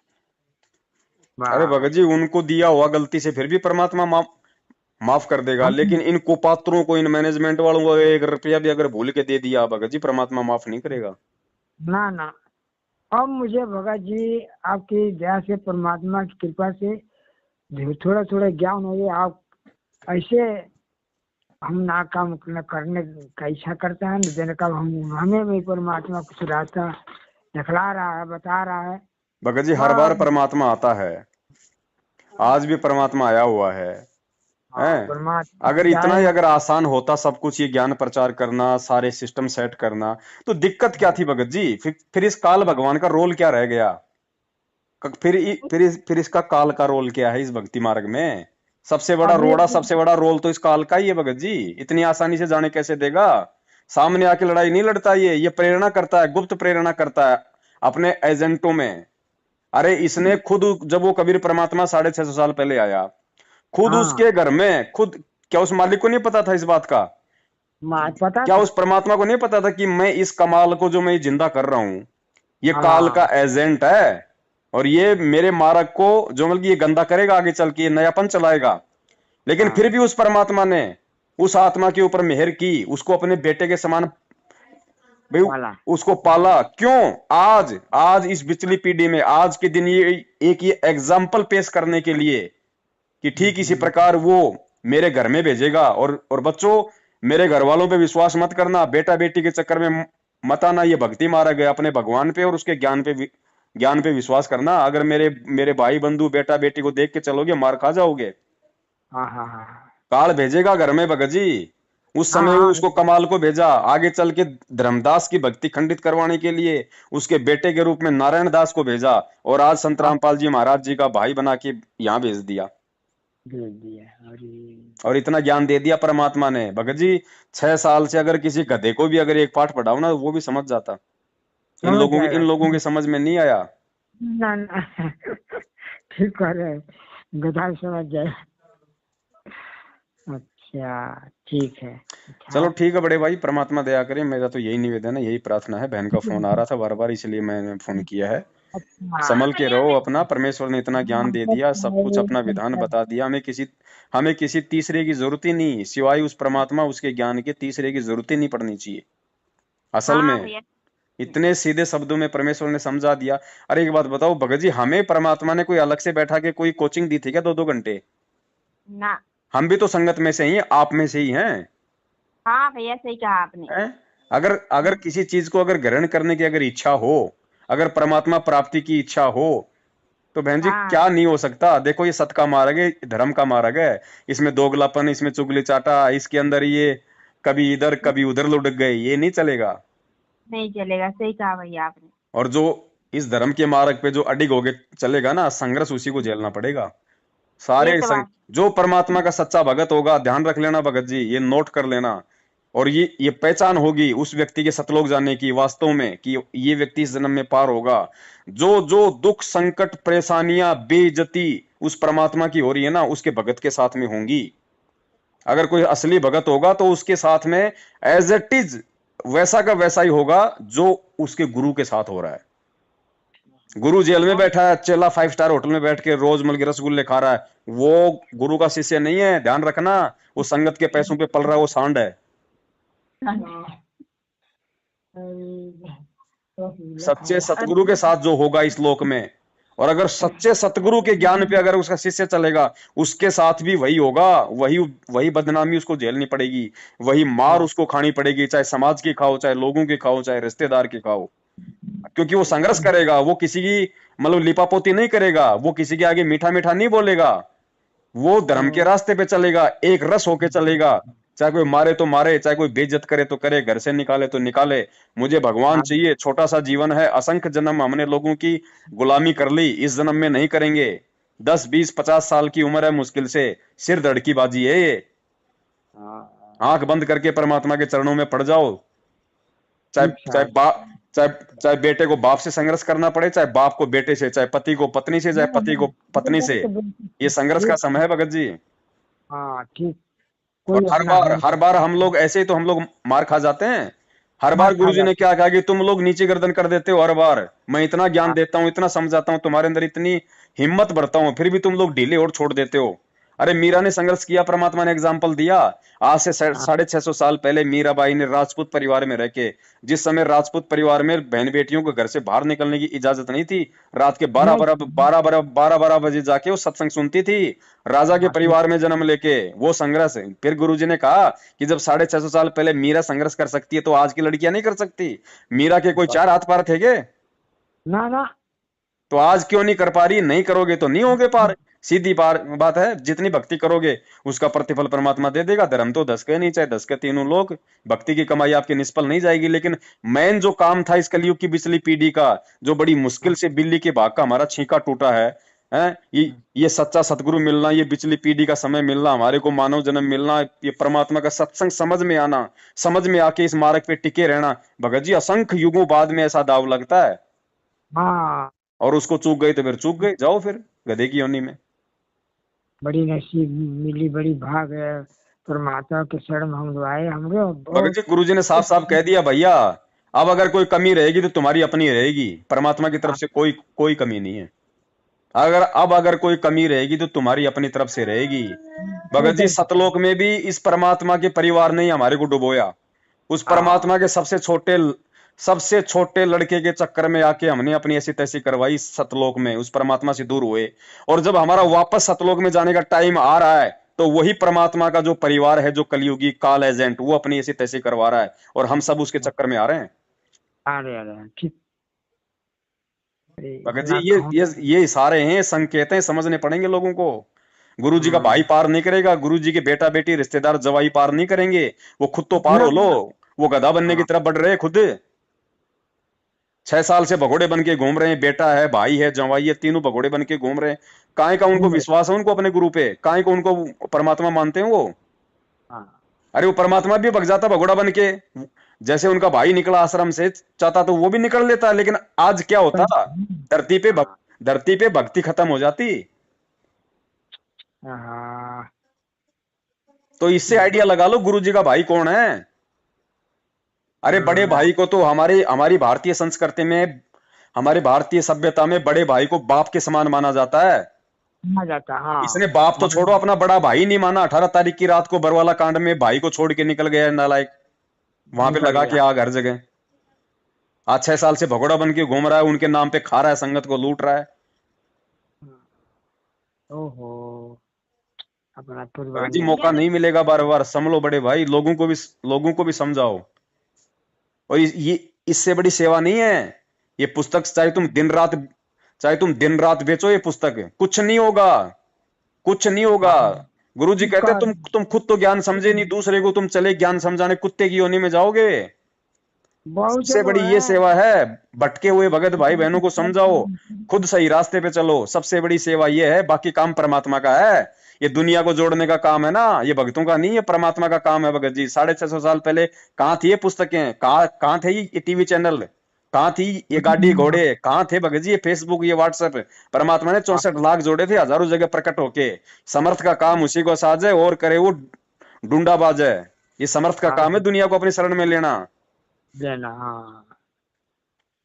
S1: अरे
S3: बस।
S1: भगत जी उनको दिया हुआ गलती से फिर भी परमात्मा माफ कर देगा,
S3: हम
S1: लेकिन इन कुपात्रों को, इन मैनेजमेंट वालों को 1 रुपया भी अगर भूल के दे दिया भगत जी, परमात्मा माफ नहीं करेगा।
S3: ना ना। अब मुझे भगत जी आपकी दया से परमात्मा की कृपा से जो थोड़ा थोड़ा ज्ञान हो गया। आप ऐसे हम ना काम न करने का इच्छा करता है न देने का। हम हमें भी परमात्मा कुछ रास्ता दिखला रहा है, बता रहा है।
S1: भगत जी हर बार
S3: बस।
S1: परमात्मा आता है, आज भी परमात्मा आया हुआ है।
S3: हाँ
S1: हैं?
S3: परमात्मा
S1: अगर इतना ही
S3: जाए।
S1: अगर आसान होता सब कुछ, ये ज्ञान प्रचार करना, सारे सिस्टम सेट करना, तो दिक्कत क्या थी भगत जी? फिर इस काल भगवान का रोल क्या रह गया? फिर इसका काल का रोल क्या है इस भक्ति मार्ग में?
S3: अभी
S1: सबसे बड़ा रोल तो इस काल का ही है भगत जी। इतनी आसानी से जाने कैसे देगा? सामने आके लड़ाई नहीं लड़ता, ये प्रेरणा करता है, गुप्त प्रेरणा करता है अपने एजेंटों में। अरे इसने खुद, जब वो कबीर परमात्मा 650 साल पहले आया, खुद
S3: हाँ
S1: उसके घर में खुद, क्या उस मालिक को नहीं पता था इस बात का?
S3: पता
S1: क्या
S3: था।
S1: उस परमात्मा को नहीं पता था कि मैं इस कमाल को जो मैं जिंदा कर रहा हूं, ये काल का
S3: हाँ
S1: एजेंट है, और ये मेरे मार्ग को जो मतलब ये गंदा करेगा, आगे चल के ये नयापन चलाएगा। लेकिन फिर
S3: हाँ
S1: भी उस परमात्मा ने उस आत्मा के ऊपर मेहर की, उसको अपने बेटे के समान भाई
S3: वाला।
S1: उसको पाला। क्यों? आज आज इस बिचली पीढ़ी में आज के दिन ये एग्जाम्पल पेश करने के लिए कि ठीक इसी प्रकार वो मेरे घर में भेजेगा। और बच्चों, मेरे घर वालों पे विश्वास मत करना, बेटा बेटी के चक्कर में मत आना, ये भक्ति मार्ग है। अपने भगवान पे और उसके ज्ञान पे विश्वास करना। अगर मेरे मेरे भाई बंधु बेटा बेटी को देख के चलोगे, मार खा जाओगे।
S3: हाँ हाँ हाँ
S1: काल भेजेगा घर में भगत जी। उस
S3: हाँ
S1: समय वो
S3: हाँ।
S1: उसको कमाल को भेजा, आगे चल के धर्मदास की भक्ति खंडित करवाने के लिए उसके बेटे के रूप में नारायण दास को भेजा, और आज संत
S3: हाँ,
S1: रामपाल जी महाराज जी का भाई बना के यहाँ भेज दिया।
S3: भेज दिया। अरे
S1: और इतना ज्ञान दे दिया परमात्मा ने भगत जी। 6 साल से अगर किसी गधे को भी अगर एक पाठ पढ़ाओ ना, वो भी समझ जाता।
S3: समझ
S1: इन
S3: जाएगा।
S1: लोगों की समझ में नहीं आया।
S3: ना ना। ठीक कह रहे हैं, गधा समझ जाए। अच्छा ठीक है।
S1: चलो
S3: अच्छा
S1: ठीक है बड़े भाई, परमात्मा दया करे। मेरा तो यही निवेदन है, यही प्रार्थना है। बहन का फोन आ रहा था बार बार, इसलिए मैंने फोन किया है।
S3: अच्छा।
S1: संभल के रहो अपना, परमेश्वर ने इतना ज्ञान दे दिया, सब कुछ अपना विधान बता दिया, हमें किसी तीसरे की जरूरत ही नहीं, सिवाय उस परमात्मा उसके ज्ञान के तीसरे की जरूरत ही नहीं पड़नी चाहिए असल
S2: हाँ
S1: में।
S2: भैया।
S1: इतने सीधे शब्दों में परमेश्वर ने समझा दिया। अरे एक बात बताओ भगत जी, हमें परमात्मा ने कोई अलग से बैठा के कोई कोचिंग दी थी क्या 2-2 घंटे?
S2: ना।
S1: हम भी तो संगत में से ही हैं, आप में से ही हैं।
S2: हाँ भैया सही कहा आपने।
S1: हैं? अगर अगर किसी चीज को अगर ग्रहण करने की अगर इच्छा हो, अगर परमात्मा प्राप्ति की इच्छा हो, तो बहन जी
S2: हाँ।
S1: क्या नहीं हो सकता। देखो ये सत का मार्ग है, धर्म का मार्ग है, इसमें दोगलापन, इसमें चुगली चाटा, इसके अंदर ये कभी इधर कभी उधर लुढ़क गए, ये नहीं चलेगा।
S2: नहीं चलेगा, सही कहा भैया आपने।
S1: और जो इस धर्म के मार्ग पे जो अडिग होके चलेगा ना, संघर्ष उसी को झेलना पड़ेगा।
S2: ये
S1: सारे
S2: तो बात।
S1: जो परमात्मा का सच्चा भगत होगा, ध्यान रख लेना भगत जी, ये नोट कर लेना। और ये पहचान होगी उस व्यक्ति के सतलोक जाने की वास्तव में, कि ये व्यक्ति इस जन्म में पार होगा। जो जो दुख संकट परेशानियां बेइज्जती उस परमात्मा की हो रही है ना, उसके भगत के साथ में होंगी। अगर कोई असली भगत होगा तो उसके साथ में एज इट इज वैसा का वैसा ही होगा जो उसके गुरु के साथ हो रहा है। गुरु जेल में बैठा है, चेला 5 स्टार होटल में बैठ के रोज मिल के रसगुल्ले खा रहा है, वो गुरु का शिष्य नहीं है, ध्यान रखना। वो संगत के पैसों पे पल रहा है, वो सांड है। सच्चे सतगुरु के साथ जो होगा इस लोक में, और अगर सच्चे सतगुरु के ज्ञान पे अगर उसका शिष्य चलेगा, उसके साथ भी वही होगा। वही वही बदनामी उसको झेलनी पड़ेगी, वही मार उसको खानी पड़ेगी, चाहे समाज की खाओ, चाहे लोगों की खाओ, चाहे रिश्तेदार की खाओ। क्योंकि वो संघर्ष करेगा, वो किसी की मतलब लिपापोती नहीं करेगा, वो किसी के आगे मीठा मीठा नहीं बोलेगा, वो धर्म के रास्ते पे चलेगा, एक रस होके चलेगा। चाहे कोई मारे तो मारे, चाहे कोई बेइज्जत करे तो करे, घर से निकाले तो निकाले, मुझे भगवान चाहिए। छोटा सा जीवन है, असंख्य जन्म हमने लोगों की गुलामी कर ली, इस जन्म में नहीं करेंगे। 10 20 50 साल की उम्र है मुश्किल से, सिर धड़ की बाजी है ये। आंख बंद करके परमात्मा के चरणों में पड़ जाओ। चाहे चाहे बाप चाहे चाहे बेटे को बाप से संघर्ष करना पड़े, चाहे बाप को बेटे से, चाहे पति को पत्नी से, चाहे पति को पत्नी से, ये संघर्ष का समय है भगत जी।
S3: हाँ ठीक।
S1: और
S3: कोई अपना है
S1: हर बार हम लोग ऐसे ही तो हम लोग मार खा जाते हैं। हर
S3: मार
S1: बार
S3: खा
S1: गुरुजी ने
S3: जाते।
S1: क्या कहा कि तुम लोग नीचे गर्दन कर देते हो। हर बार मैं इतना ज्ञान
S3: हाँ,
S1: देता हूँ, इतना समझाता हूँ, तुम्हारे अंदर इतनी हिम्मत भरता हूँ, फिर भी तुम लोग ढीले और छोड़ देते हो। अरे मीरा ने संघर्ष किया, परमात्मा ने एग्जाम्पल दिया। आज से
S3: हाँ,
S1: 650 साल पहले मीराबाई ने राजपूत परिवार में रह के, जिस समय राजपूत परिवार में बहन बेटियों को घर से बाहर निकलने की इजाजत नहीं थी, रात के बारह
S3: नहीं।
S1: बारह बारह बारह बारह बारह बजे जाके वो सत्संग सुनती थी, राजा के
S3: हाँ ठीक।
S1: परिवार में जन्म लेके। वो संघर्ष, फिर गुरुजी ने कहा कि जब 650 साल पहले मीरा संघर्ष कर सकती है, तो आज की लड़कियां नहीं कर सकती? मीरा के कोई 4 हाथ 4 पार थे क्या?
S3: ना ना।
S1: तो आज क्यों नहीं कर पा रही? नहीं करोगे तो नहीं होगे पार, सीधी पार बात है। जितनी भक्ति करोगे उसका प्रतिफल परमात्मा दे देगा। धर्म तो 10 के नहीं, चाहे 10 के तीनों लोग, भक्ति की कमाई आपकी निष्फल नहीं जाएगी। लेकिन मेन जो काम था इस कलयुग की पिछली पीढ़ी का, जो बड़ी मुश्किल से बिल्ली के भाग का हमारा छींका टूटा है, हैं? ये सच्चा सतगुरु मिलना, ये पिछली पीढ़ी का समय मिलना, हमारे को मानव जन्म मिलना, ये परमात्मा का सत्संग समझ में आना, समझ में आके इस मार्ग पे टिके रहना, भगत जी असंख्य युगों बाद में ऐसा दाव लगता है।
S3: हाँ।
S1: और उसको चूक गए तो फिर चूक गए, जाओ फिर गधे की योनि में।
S3: बड़ी नसीब मिली, बड़ी भाग है। परमात्मा के शरण हम लोग आए, हम लोग
S1: भगत
S3: बहुत।
S1: जी गुरु जी ने साफ साफ कह दिया, भैया अब अगर कोई कमी रहेगी तो तुम्हारी अपनी रहेगी, परमात्मा की तरफ से कोई कोई कमी नहीं है। अगर कोई कमी रहेगी तो तुम्हारी अपनी तरफ से रहेगी। भगत जी सतलोक में भी इस परमात्मा के परिवार ने ही हमारे को डुबोया। उस परमात्मा के सबसे छोटे लड़के के चक्कर में आके हमने अपनी ऐसी तैसी करवाई सतलोक में, उस परमात्मा से दूर हुए। और जब हमारा वापस सतलोक में जाने का टाइम आ रहा है, तो वही परमात्मा का जो परिवार है, जो कलयुगी काल एजेंट, वो अपनी ऐसी तैसी करवा रहा है, और हम सब उसके चक्कर में आ रहे हैं।
S3: आ रहे ठीक।
S1: भगत जी
S3: इतना
S1: ये इशारे हैं, संकेत हैं, समझने पड़ेंगे लोगों को। गुरु जी का भाई पार नहीं करेगा, गुरु जी के बेटा बेटी रिश्तेदार जवाई पार नहीं करेंगे, वो खुद तो पार
S3: ना
S1: हो लो।
S3: ना।
S1: वो गधा बनने की
S3: हाँ,
S1: तरफ बढ़ रहे हैं खुद। 6 साल से भगोड़े बन के घूम रहे हैं, बेटा है, भाई है, जवाई है, तीनों भगोड़े बन के घूम रहे हैं। काहे का उनको
S3: घूम रहे।
S1: विश्वास है उनको अपने गुरु पे? काहे को उनको परमात्मा मानते हैं वो?
S3: हाँ।
S1: अरे वो परमात्मा भी भग जाता भगोड़ा बन के। जैसे उनका भाई निकला आश्रम से, चाहता तो वो भी निकल लेता, लेकिन आज क्या होता, धरती पे
S3: हाँ।
S1: धरती पे भक्ति खत्म हो जाती।
S3: हाँ।
S1: तो इससे आइडिया लगा लो गुरु जी का भाई कौन है। अरे बड़े भाई को तो हमारी भारतीय संस्कृति में हमारी भारतीय सभ्यता में बड़े भाई को बाप के समान माना जाता है।
S3: माना जाता, हाँ।
S1: इसने बाप तो छोड़ो, अपना बड़ा भाई नहीं माना। 18 तारीख की रात को बरवाला कांड में भाई को छोड़ के निकल गया है नालायक, वहां पे
S3: निकल
S1: लगा के
S3: गया।
S1: आग हर जगह। आज 6 साल से भगोड़ा बन के घूम रहा है, उनके नाम पे खा रहा है, संगत को लूट रहा है।
S3: ओहो, अपना
S1: भगत
S3: कुर्बानी
S1: जी मौका नहीं मिलेगा बार बार, संभलो बड़े भाई, लोगों को भी समझाओ। और ये इससे बड़ी सेवा नहीं है ये पुस्तक। चाहे तुम दिन रात बेचो ये पुस्तक, कुछ नहीं होगा, कुछ नहीं होगा। गुरु जी कहते हैं, तुम खुद तो ज्ञान समझे नहीं, दूसरे को तुम चले ज्ञान समझाने, कुत्ते की योनि में जाओगे।
S3: बहुत
S1: सबसे
S3: चलो
S1: बड़ी ये
S3: है।
S1: सेवा है, भटके हुए भगत भाई बहनों को समझाओ, खुद सही रास्ते पे चलो। सबसे बड़ी सेवा ये है, बाकी काम परमात्मा का है। ये दुनिया को जोड़ने का काम है ना, ये भक्तों का नहीं है, परमात्मा का काम है। भगत जी 650 साल पहले कहाँ थी ये पुस्तकें, कहाँ थे ये टीवी चैनल, कहाँ थी ये गाड़ी घोड़े, कहाँ थे भगत जी ये फेसबुक ये व्हाट्सएप। परमात्मा ने 64 लाख जोड़े थे, हजारों जगह प्रकट होके। समर्थ का काम उसी को साजे और करे वो डूंडा बाजे। ये समर्थ का काम है, दुनिया को अपनी शरण में लेना।
S3: लेना, हाँ।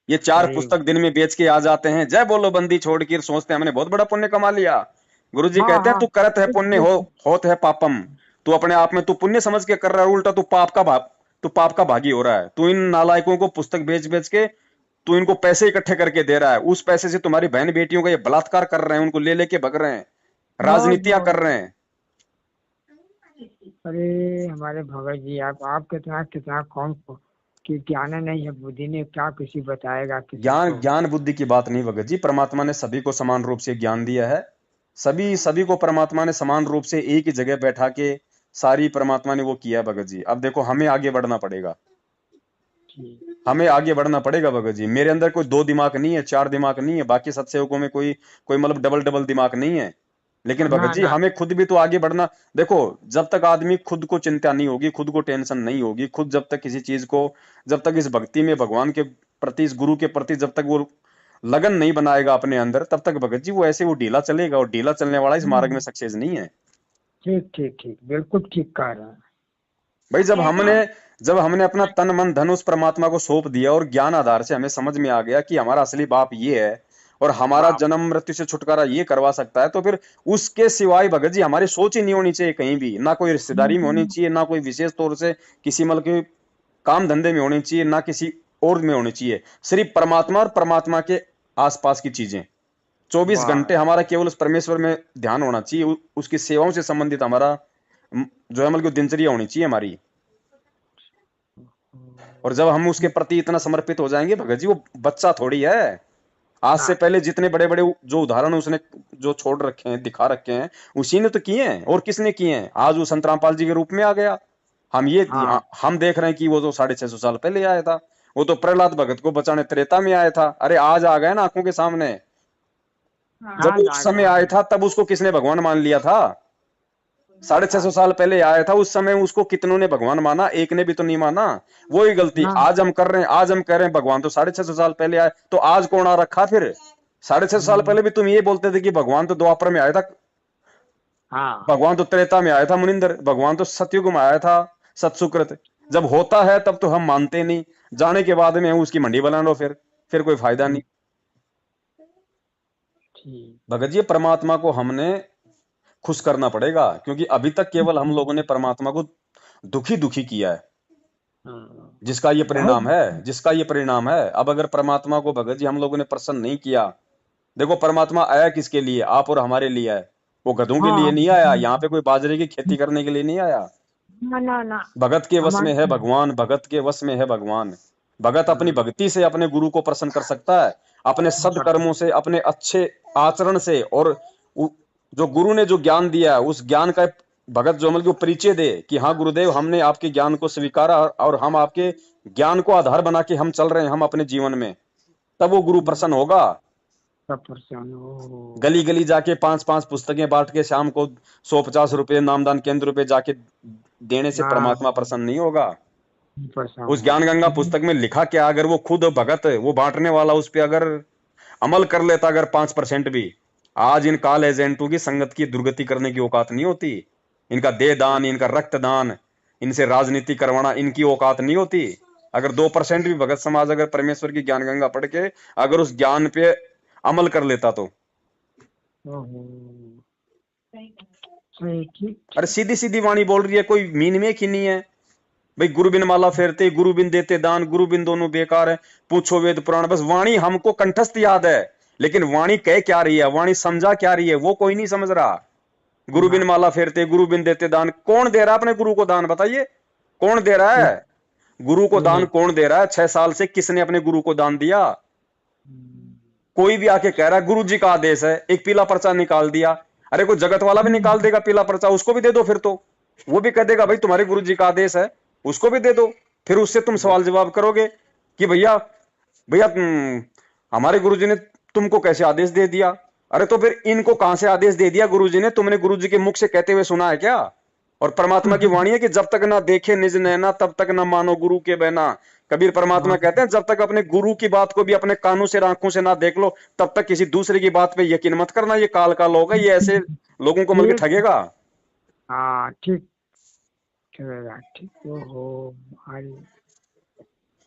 S1: ये 4
S3: सही।
S1: पुस्तक दिन में बेच के आ जाते हैं, जय बोलो बंदी छोड़ कर, सोचते हैं हमने बहुत बड़ा पुण्य कमा लिया। गुरु जी
S3: हाँ
S1: कहते हैं,
S3: हाँ।
S1: तू करत है पुण्य होत है पापम। तू अपने आप में तू पुण्य समझ के कर रहा है, उल्टा तू पाप का भागी हो रहा है। तू इन नालायकों को पुस्तक बेच बेच के तू इनको पैसे इकट्ठे करके दे रहा है। उस पैसे से तुम्हारी बहन बेटियों का ये बलात्कार कर रहे हैं, उनको ले लेके भग रहे हैं,
S3: बहुत
S1: राजनीतियां कर
S3: बहुत।
S1: रहे हैं।
S3: अरे हमारे भगत जी, आप कितना कितना कौन कि ज्ञान नहीं है, बुद्धि ने क्या किसी बताएगा किसी
S1: ज्ञान
S3: को।
S1: ज्ञान बुद्धि की बात नहीं भगत जी, परमात्मा ने सभी को समान रूप से ज्ञान दिया है। सभी को परमात्मा ने समान रूप से एक ही जगह बैठा के सारी परमात्मा ने वो किया है भगत जी। अब देखो हमें आगे बढ़ना पड़ेगा,
S3: जी।
S1: हमें आगे बढ़ना पड़ेगा भगत जी। मेरे अंदर कोई 2 दिमाग नहीं है, 4 दिमाग नहीं है, बाकी सत्सेवकों में कोई कोई मतलब डबल डबल दिमाग नहीं है। लेकिन भगत
S3: ना
S1: जी
S3: ना।
S1: हमें खुद भी तो आगे बढ़ना। देखो, जब तक आदमी खुद को चिंता नहीं होगी, खुद को टेंशन नहीं होगी, खुद जब तक किसी चीज को, जब तक इस भक्ति में भगवान के प्रति, इस गुरु के प्रति जब तक वो लगन नहीं बनाएगा अपने अंदर, तब तक भगत जी वो ऐसे वो ढीला चलेगा, और ढीला चलने वाला इस मार्ग में सक्सेस नहीं है।
S3: ठीक ठीक ठीक, बिल्कुल ठीक कह रहे हैं।
S1: भाई जब हमने अपना तन मन धन उस परमात्मा को सौंप दिया, और ज्ञान आधार से हमें समझ में आ गया कि हमारा असली बाप ये है, और हमारा
S3: बाप।
S1: जन्म मृत्यु से छुटकारा ये करवा सकता है, तो फिर उसके सिवाय भगत जी हमारी सोच ही नहीं होनी चाहिए कहीं भी। ना कोई रिश्तेदारी में होनी चाहिए, ना कोई विशेष तौर से किसी मतलब के काम धंधे में होनी चाहिए, ना किसी और में होनी चाहिए। सिर्फ परमात्मा और परमात्मा के आसपास की चीजें, 24 घंटे
S3: वाह।
S1: हमारा केवल उस परमेश्वर में ध्यान होना चाहिए। उसकी सेवाओं से संबंधित हमारा जो है मतलब दिनचर्या होनी चाहिए हमारी। और जब हम उसके प्रति इतना समर्पित हो जाएंगे भगत जी, वो बच्चा थोड़ी है। आज से
S3: हाँ
S1: पहले जितने बड़े बड़े जो उदाहरण उसने जो छोड़ रखे हैं, दिखा रखे हैं, उसी ने तो किए हैं। और किसने किए हैं? आज वो संत रामपाल जी के रूप में आ गया।
S3: हाँ।
S1: हम देख रहे हैं कि वो तो 650 साल पहले आया था। वो तो प्रहलाद भगत को बचाने त्रेता में आया था। अरे आज आ गया ना आंखों के सामने। जब
S3: आज
S1: उस
S3: आ
S1: समय
S3: गया।
S1: आया था तब उसको किसने भगवान मान लिया था? 650 साल पहले आया था, उस समय उसको कितनों ने भगवान माना? एक ने भी तो नहीं माना। वही गलती
S3: ना।
S1: आज हम कर रहे हैं। आज हम कह रहे हैं भगवान तो 650 साल पहले आए, तो आज कौन आ रखा फिर? 650 साल पहले भी तुम ये बोलते थे कि भगवान तो द्वापर में आया था,
S3: हाँ।
S1: भगवान तो त्रेता में आया था मुनिंदर, भगवान तो सतयुग में आया था सतसुकृत। जब होता है तब तो हम मानते नहीं, जाने के बाद में उसकी मंडी बना लो, फिर कोई फायदा नहीं।
S3: ठीक।
S1: भगत जी परमात्मा को हमने खुश करना पड़ेगा, क्योंकि अभी तक केवल हम लोगों ने परमात्मा को दुखी दुखी किया है,
S3: हाँ,
S1: जिसका ये
S3: बहुत।
S1: परिणाम है, जिसका ये परिणाम है। अब अगर परमात्मा को भगत जी हम लोगों ने प्रसन्न नहीं किया, देखो परमात्मा आया किसके लिए? आप और हमारे लिए है। वो गधों के लिए
S3: हाँ।
S1: नहीं आया, यहाँ पे कोई बाजरे की खेती करने के लिए नहीं आया।
S3: ना ना ना।
S1: भगत के वश में है
S3: हमारे।
S1: भगवान, भगत के वश में है भगवान। भगत अपनी भक्ति से अपने गुरु को प्रसन्न कर सकता है, अपने सदकर्मों से, अपने अच्छे आचरण से। और जो गुरु ने जो ज्ञान दिया है, उस ज्ञान का भगत जो मतलब परिचय दे कि हाँ गुरुदेव, हमने आपके ज्ञान को स्वीकारा और हम आपके ज्ञान को आधार बना के हम चल रहे हैं हम अपने जीवन में, तब वो गुरु प्रसन्न होगा।
S3: सब परेशान हो।
S1: गली गली जाके 5-5 पुस्तकें बांट के शाम को 150 रुपए नामदान केंद्र पे जाके देने से
S3: हाँ,
S1: परमात्मा प्रसन्न नहीं होगा।
S3: परेशान
S1: उस
S3: हो।
S1: ज्ञान गंगा पुस्तक में लिखा क्या? अगर वो खुद भगत, वो बांटने वाला, उस पे अगर अमल कर लेता अगर 5% भी, आज इन काल एजेंटों की संगत की दुर्गति करने की औकात नहीं होती। इनका देह दान, इनका रक्त दान, इनसे राजनीति करवाना इनकी औकात नहीं होती। अगर 2% भी भगत समाज अगर परमेश्वर की ज्ञान गंगा पढ़ के अगर उस ज्ञान पे अमल कर लेता तो।
S3: ओहो, सही, ठीक।
S1: अरे सीधी सीधी वाणी बोल रही है, कोई मीन में की नहीं है भाई। गुरु बिन माला फेरते, गुरु बिन देते दान, गुरु बिन दोनों बेकार है, पूछो वेद पुराण। बस वाणी हमको कंठस्थ याद है, लेकिन वाणी कह क्या रही है, वाणी समझा क्या रही है, वो कोई नहीं समझ रहा। गुरु बिन माला फेरते, गुरु बिन देते दान, कौन दे रहा है अपने गुरु को दान, बताइए कौन दे रहा है? गुरु को दान कौन दे रहा है? 6 साल से किसने अपने गुरु को दान दिया? कोई भी आके कह रहा है गुरु जी का आदेश है, एक पीला पर्चा निकाल दिया। अरे कोई जगत वाला भी निकाल देगा पीला पर्चा, उसको भी दे दो फिर तो। वो भी कह देगा भाई तुम्हारे गुरु जी का आदेश है, उसको भी दे दो। फिर उससे तुम सवाल जवाब करोगे कि भैया भैया हमारे गुरु जी ने तुमको कैसे आदेश दे दिया? अरे तो फिर इनको कहां से आदेश दे दिया गुरु जी ने? तुमने गुरु जी के मुख से कहते हुए सुना है क्या? और परमात्मा की वाणी है कि जब तक ना देखे निज नैना तब तक ना मानो गुरु के बहना। कबीर परमात्मा कहते हैं जब तक अपने गुरु की बात को भी अपने कानों से आंखों से ना देख लो तब तक किसी दूसरे की बात पे यकीन मत करना। ये काल का लोग है, ये ऐसे लोगों को मतलब ठगेगा।
S3: हाँ ठीक, चलेगा, ठीक। ओहो,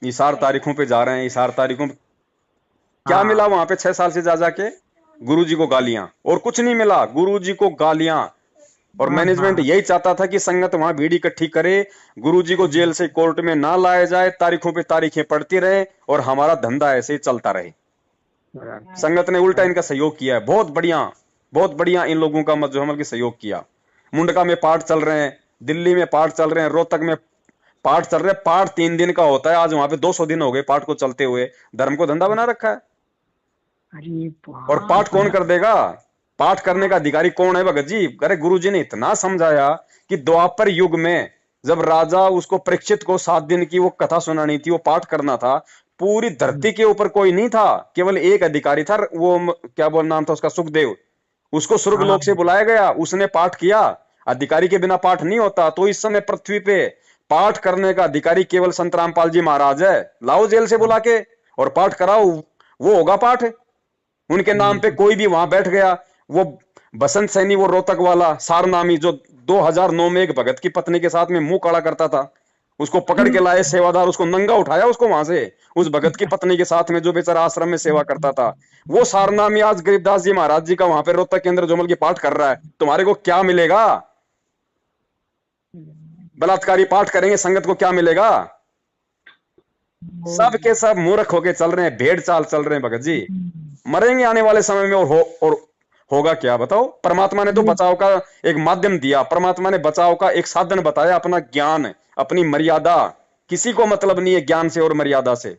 S1: इशार तारीखों पे जा रहे हैं, इशार तारीखों पे क्या
S3: हाँ।
S1: मिला वहां पे 6 साल से जा जाके? गुरु जी को गालियां और कुछ नहीं मिला, गुरु जी को गालियां। और मैनेजमेंट यही चाहता था कि संगत वहां भीड़ इकट्ठी करे, गुरुजी को जेल से कोर्ट में ना लाया जाए, तारीखों पे तारीखें पड़ती रहे और हमारा धंधा ऐसे ही चलता रहे। संगत ने उल्टा इनका सहयोग किया है। बहुत बढ़िया इन लोगों का मजहमल के सहयोग किया। मुंडका में पाठ चल रहे हैं, दिल्ली में पाठ चल रहे हैं, रोहतक में पाठ चल रहे हैं। पाठ 3 दिन का होता है, आज वहां पे 200 दिन हो गए पाठ को चलते हुए। धर्म को धंधा बना रखा है।
S3: अरे
S1: और पाठ कौन कर देगा? पाठ करने का अधिकारी कौन है भगत जी? अरे गुरु जी ने इतना समझाया कि द्वापर युग में जब राजा उसको परीक्षित को 7 दिन की वो कथा सुनानी थी, वो पाठ करना था, पूरी धरती के ऊपर कोई नहीं था, केवल एक अधिकारी था, वो क्या बोल नाम था उसका, सुखदेव। उसको स्वर्गलोक से बुलाया गया, उसने पाठ किया। अधिकारी के बिना पाठ नहीं होता। तो इस समय पृथ्वी पे पाठ करने का अधिकारी केवल संत रामपाल जी महाराज है। लाओ जेल से बुला के और पाठ कराओ, वो होगा पाठ। उनके नाम पे कोई भी वहां बैठ गया। वो बसंत सैनी, वो रोहतक वाला सारनामी जो 2009 में एक भगत की पत्नी के साथ में मुंह काला करता था, उसको पकड़ के लाए सेवादार, उसको नंगा उठाया उसको वहां से, उस भगत की पत्नी के साथ में जो बेचारा आश्रम में सेवा करता था। वो सारनामी आज गरीबदास जी महाराज जी का वहां पे रोहतक के अंदर जोमल की पाठ कर रहा है। तुम्हारे को क्या मिलेगा? बलात्कारी पाठ करेंगे, संगत को क्या मिलेगा? सब के सब मूर्ख होके चल रहे हैं, भेड़ चाल चल रहे हैं भगत जी। मरेंगे आने वाले समय में और होगा क्या बताओ? परमात्मा ने तो बचाव का एक माध्यम दिया, परमात्मा ने बचाव का एक साधन बताया, अपना ज्ञान, अपनी मर्यादा। किसी को मतलब नहीं है ज्ञान से और मर्यादा से।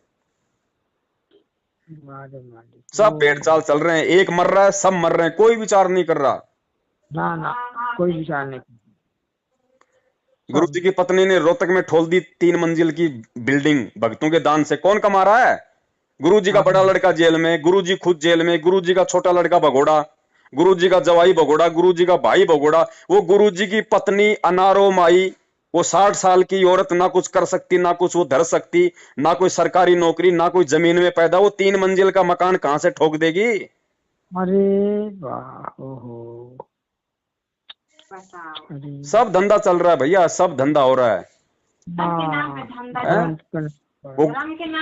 S1: सब भेड़ चाल चल रहे हैं, एक मर रहा है, सब मर रहे हैं, कोई विचार नहीं कर रहा।
S3: ना कोई विचार नहीं।
S1: गुरु जी की पत्नी ने रोहतक में ठोल दी 3 मंजिल की बिल्डिंग भक्तों के दान से। कौन कमा रहा है? गुरु जी का बड़ा लड़का जेल में, गुरु जी खुद जेल में, गुरु जी का छोटा लड़का भगोड़ा, गुरु जी का जवाई भगोड़ा, गुरु जी का भाई भगोड़ा। वो गुरु जी की पत्नी अनारो माई, वो 60 साल की औरत, ना कुछ कर सकती, ना कुछ वो धर सकती, ना कोई सरकारी नौकरी, ना कोई जमीन में पैदा। वो 3 मंजिल का मकान कहां से ठोक देगी?
S3: अरे वाह, ओहो,
S1: सब धंधा चल रहा है भैया, सब धंधा हो रहा है।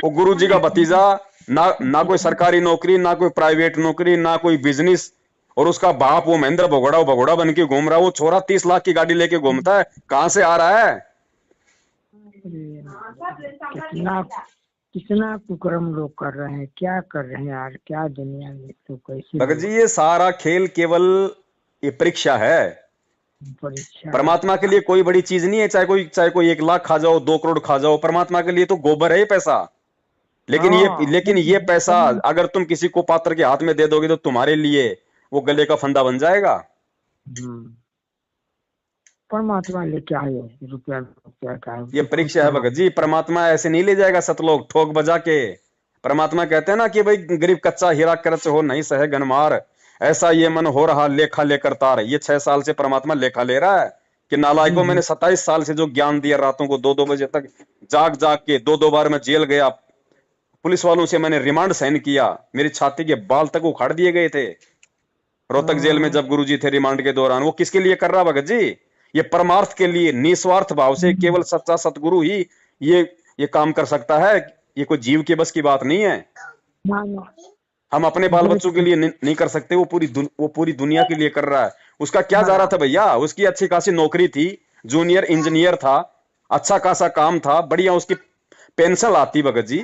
S1: वो गुरु जी का भतीजा, ना कोई सरकारी नौकरी, ना कोई प्राइवेट नौकरी, ना कोई बिजनेस, और उसका बाप वो महेंद्र भगोड़ा, वो भगोड़ा बन के घूम रहा है। वो छोरा 30 लाख की गाड़ी लेके घूमता है, कहां से आ रहा है?
S3: कितना कुकर्म लोग कर रहे हैं, क्या कर रहे हैं यार, क्या दुनिया में तो कैसे।
S1: भगत जी ये सारा खेल केवल ये परीक्षा है। परमात्मा के लिए कोई बड़ी चीज नहीं है, चाहे कोई 1 लाख खा जाओ, 2 करोड़ खा जाओ, परमात्मा के लिए तो गोबर है पैसा। लेकिन ये पैसा अगर तुम किसी को पात्र के हाथ में दे दोगे तो तुम्हारे लिए वो गले का फंदा बन जाएगा।
S3: परमात्मा ले क्या है रुपया का?
S1: ये परीक्षा है भगत जी। परमात्मा ऐसे नहीं ले जाएगा सतलोक ठोक बजा के। परमात्मा कहते हैं ना कि भाई गरीब कच्चा हीरा करच हो नहीं सहे गनमार, ऐसा ये मन हो रहा लेखा लेकर तार। ये 6 साल से परमात्मा लेखा ले रहा है कि नालायकों, मैंने 27 साल से जो ज्ञान दिया, रातों को 2-2 बजे तक जाग के 2-2 बार मैं जेल गया, पुलिस वालों से मैंने रिमांड साइन किया, मेरी छाती के बाल तक उखाड़ दिए गए थे रोहतक जेल में जब गुरुजी थे रिमांड के दौरान। वो किसके लिए कर रहा भगत जी? ये परमार्थ के लिए, निस्वार्थ भाव से। केवल सच्चा सतगुरु ही ये ये काम कर सकता है? ये कोई जीव के बस की बात नहीं है।
S3: ना ना
S1: हम अपने बाल बच्चों के लिए नहीं कर सकते, वो पूरी दुनिया के लिए कर रहा है। उसका क्या जा रहा था भैया? उसकी अच्छी खासी नौकरी थी, जूनियर इंजीनियर था, अच्छा खासा काम था, बढ़िया उसकी पेंशन आती भगत जी।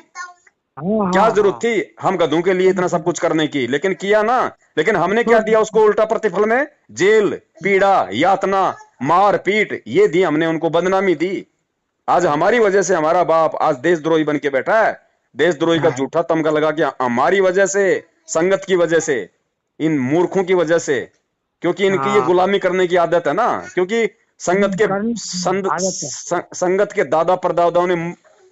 S3: हाँ
S1: क्या
S3: हाँ
S1: जरूरत
S3: हाँ
S1: थी हम गधों के लिए इतना सब कुछ करने की? लेकिन किया ना। लेकिन हमने क्या दिया उसको उल्टा प्रतिफल में? जेल, पीड़ा, यातना, मार पीट, ये दी हमने उनको, बदनामी दी। आज हमारी वजह से हमारा बाप आज देशद्रोही बन के बैठा है। देशद्रोही का
S3: हाँ
S1: झूठा तमगा लगा के, हमारी वजह से, संगत की वजह से, इन मूर्खों की वजह से। क्योंकि इनकी ये
S3: हाँ
S1: गुलामी करने की आदत है ना। क्योंकि संगत के
S3: आदत है।
S1: संगत के दादा परदादाओं ने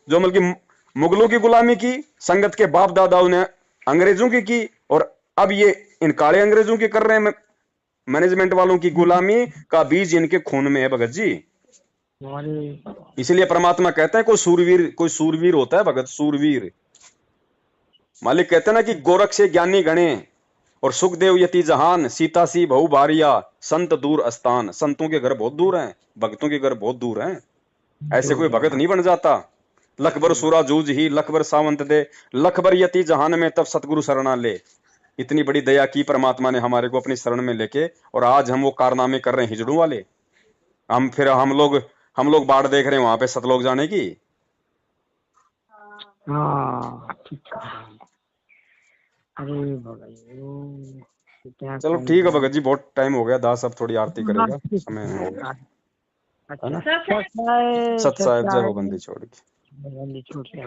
S1: जो बल्कि मुगलों की गुलामी की, संगत के बाप दादाओं ने अंग्रेजों की, और अब ये इन काले अंग्रेजों की कर रहे हैं। मैनेजमेंट वालों की गुलामी का बीज इनके खून में है भगत जी।
S3: अरे
S1: इसलिए परमात्मा कहते हैं कोई सूरवीर होता है भगत, सूरवीर। मालिक कहते हैं ना कि गोरख से ज्ञानी गणे, और सुखदेव यति जहान, सीता सी बहु भारिया, संत दूर अस्थान। संतों के घर बहुत दूर हैं, भक्तों के घर बहुत दूर हैं। ऐसे कोई भगत नहीं बन जाता। लखबर सुरा जूझ ही, लखबर सावंत दे, लखबर यति जहान में, तब सतगुरु शरणा ले। इतनी बड़ी दया की परमात्मा ने हमारे को अपनी शरण में लेके, और आज हम वो कारनामे कर रहे हैं हिजड़ों वाले। हम लोग बाढ़ देख रहे हैं वहां पे सतलोक जाने की।
S3: हाँ ठीक कह रहे हैं। अरे भगवान क्या
S1: चलो
S3: कहूँ
S1: ठीक है
S3: मैं।
S1: भगत जी, बहुत टाइम हो गया। दास अब थोड़ी आरती
S3: हाँ,
S1: करेगा,
S3: ठीक
S1: समय
S3: है।
S1: हो गया।
S3: अच्छा सच है
S1: सत साहेब जय हो
S3: सच
S1: बंदी छोड़ के।
S3: है छोड़ के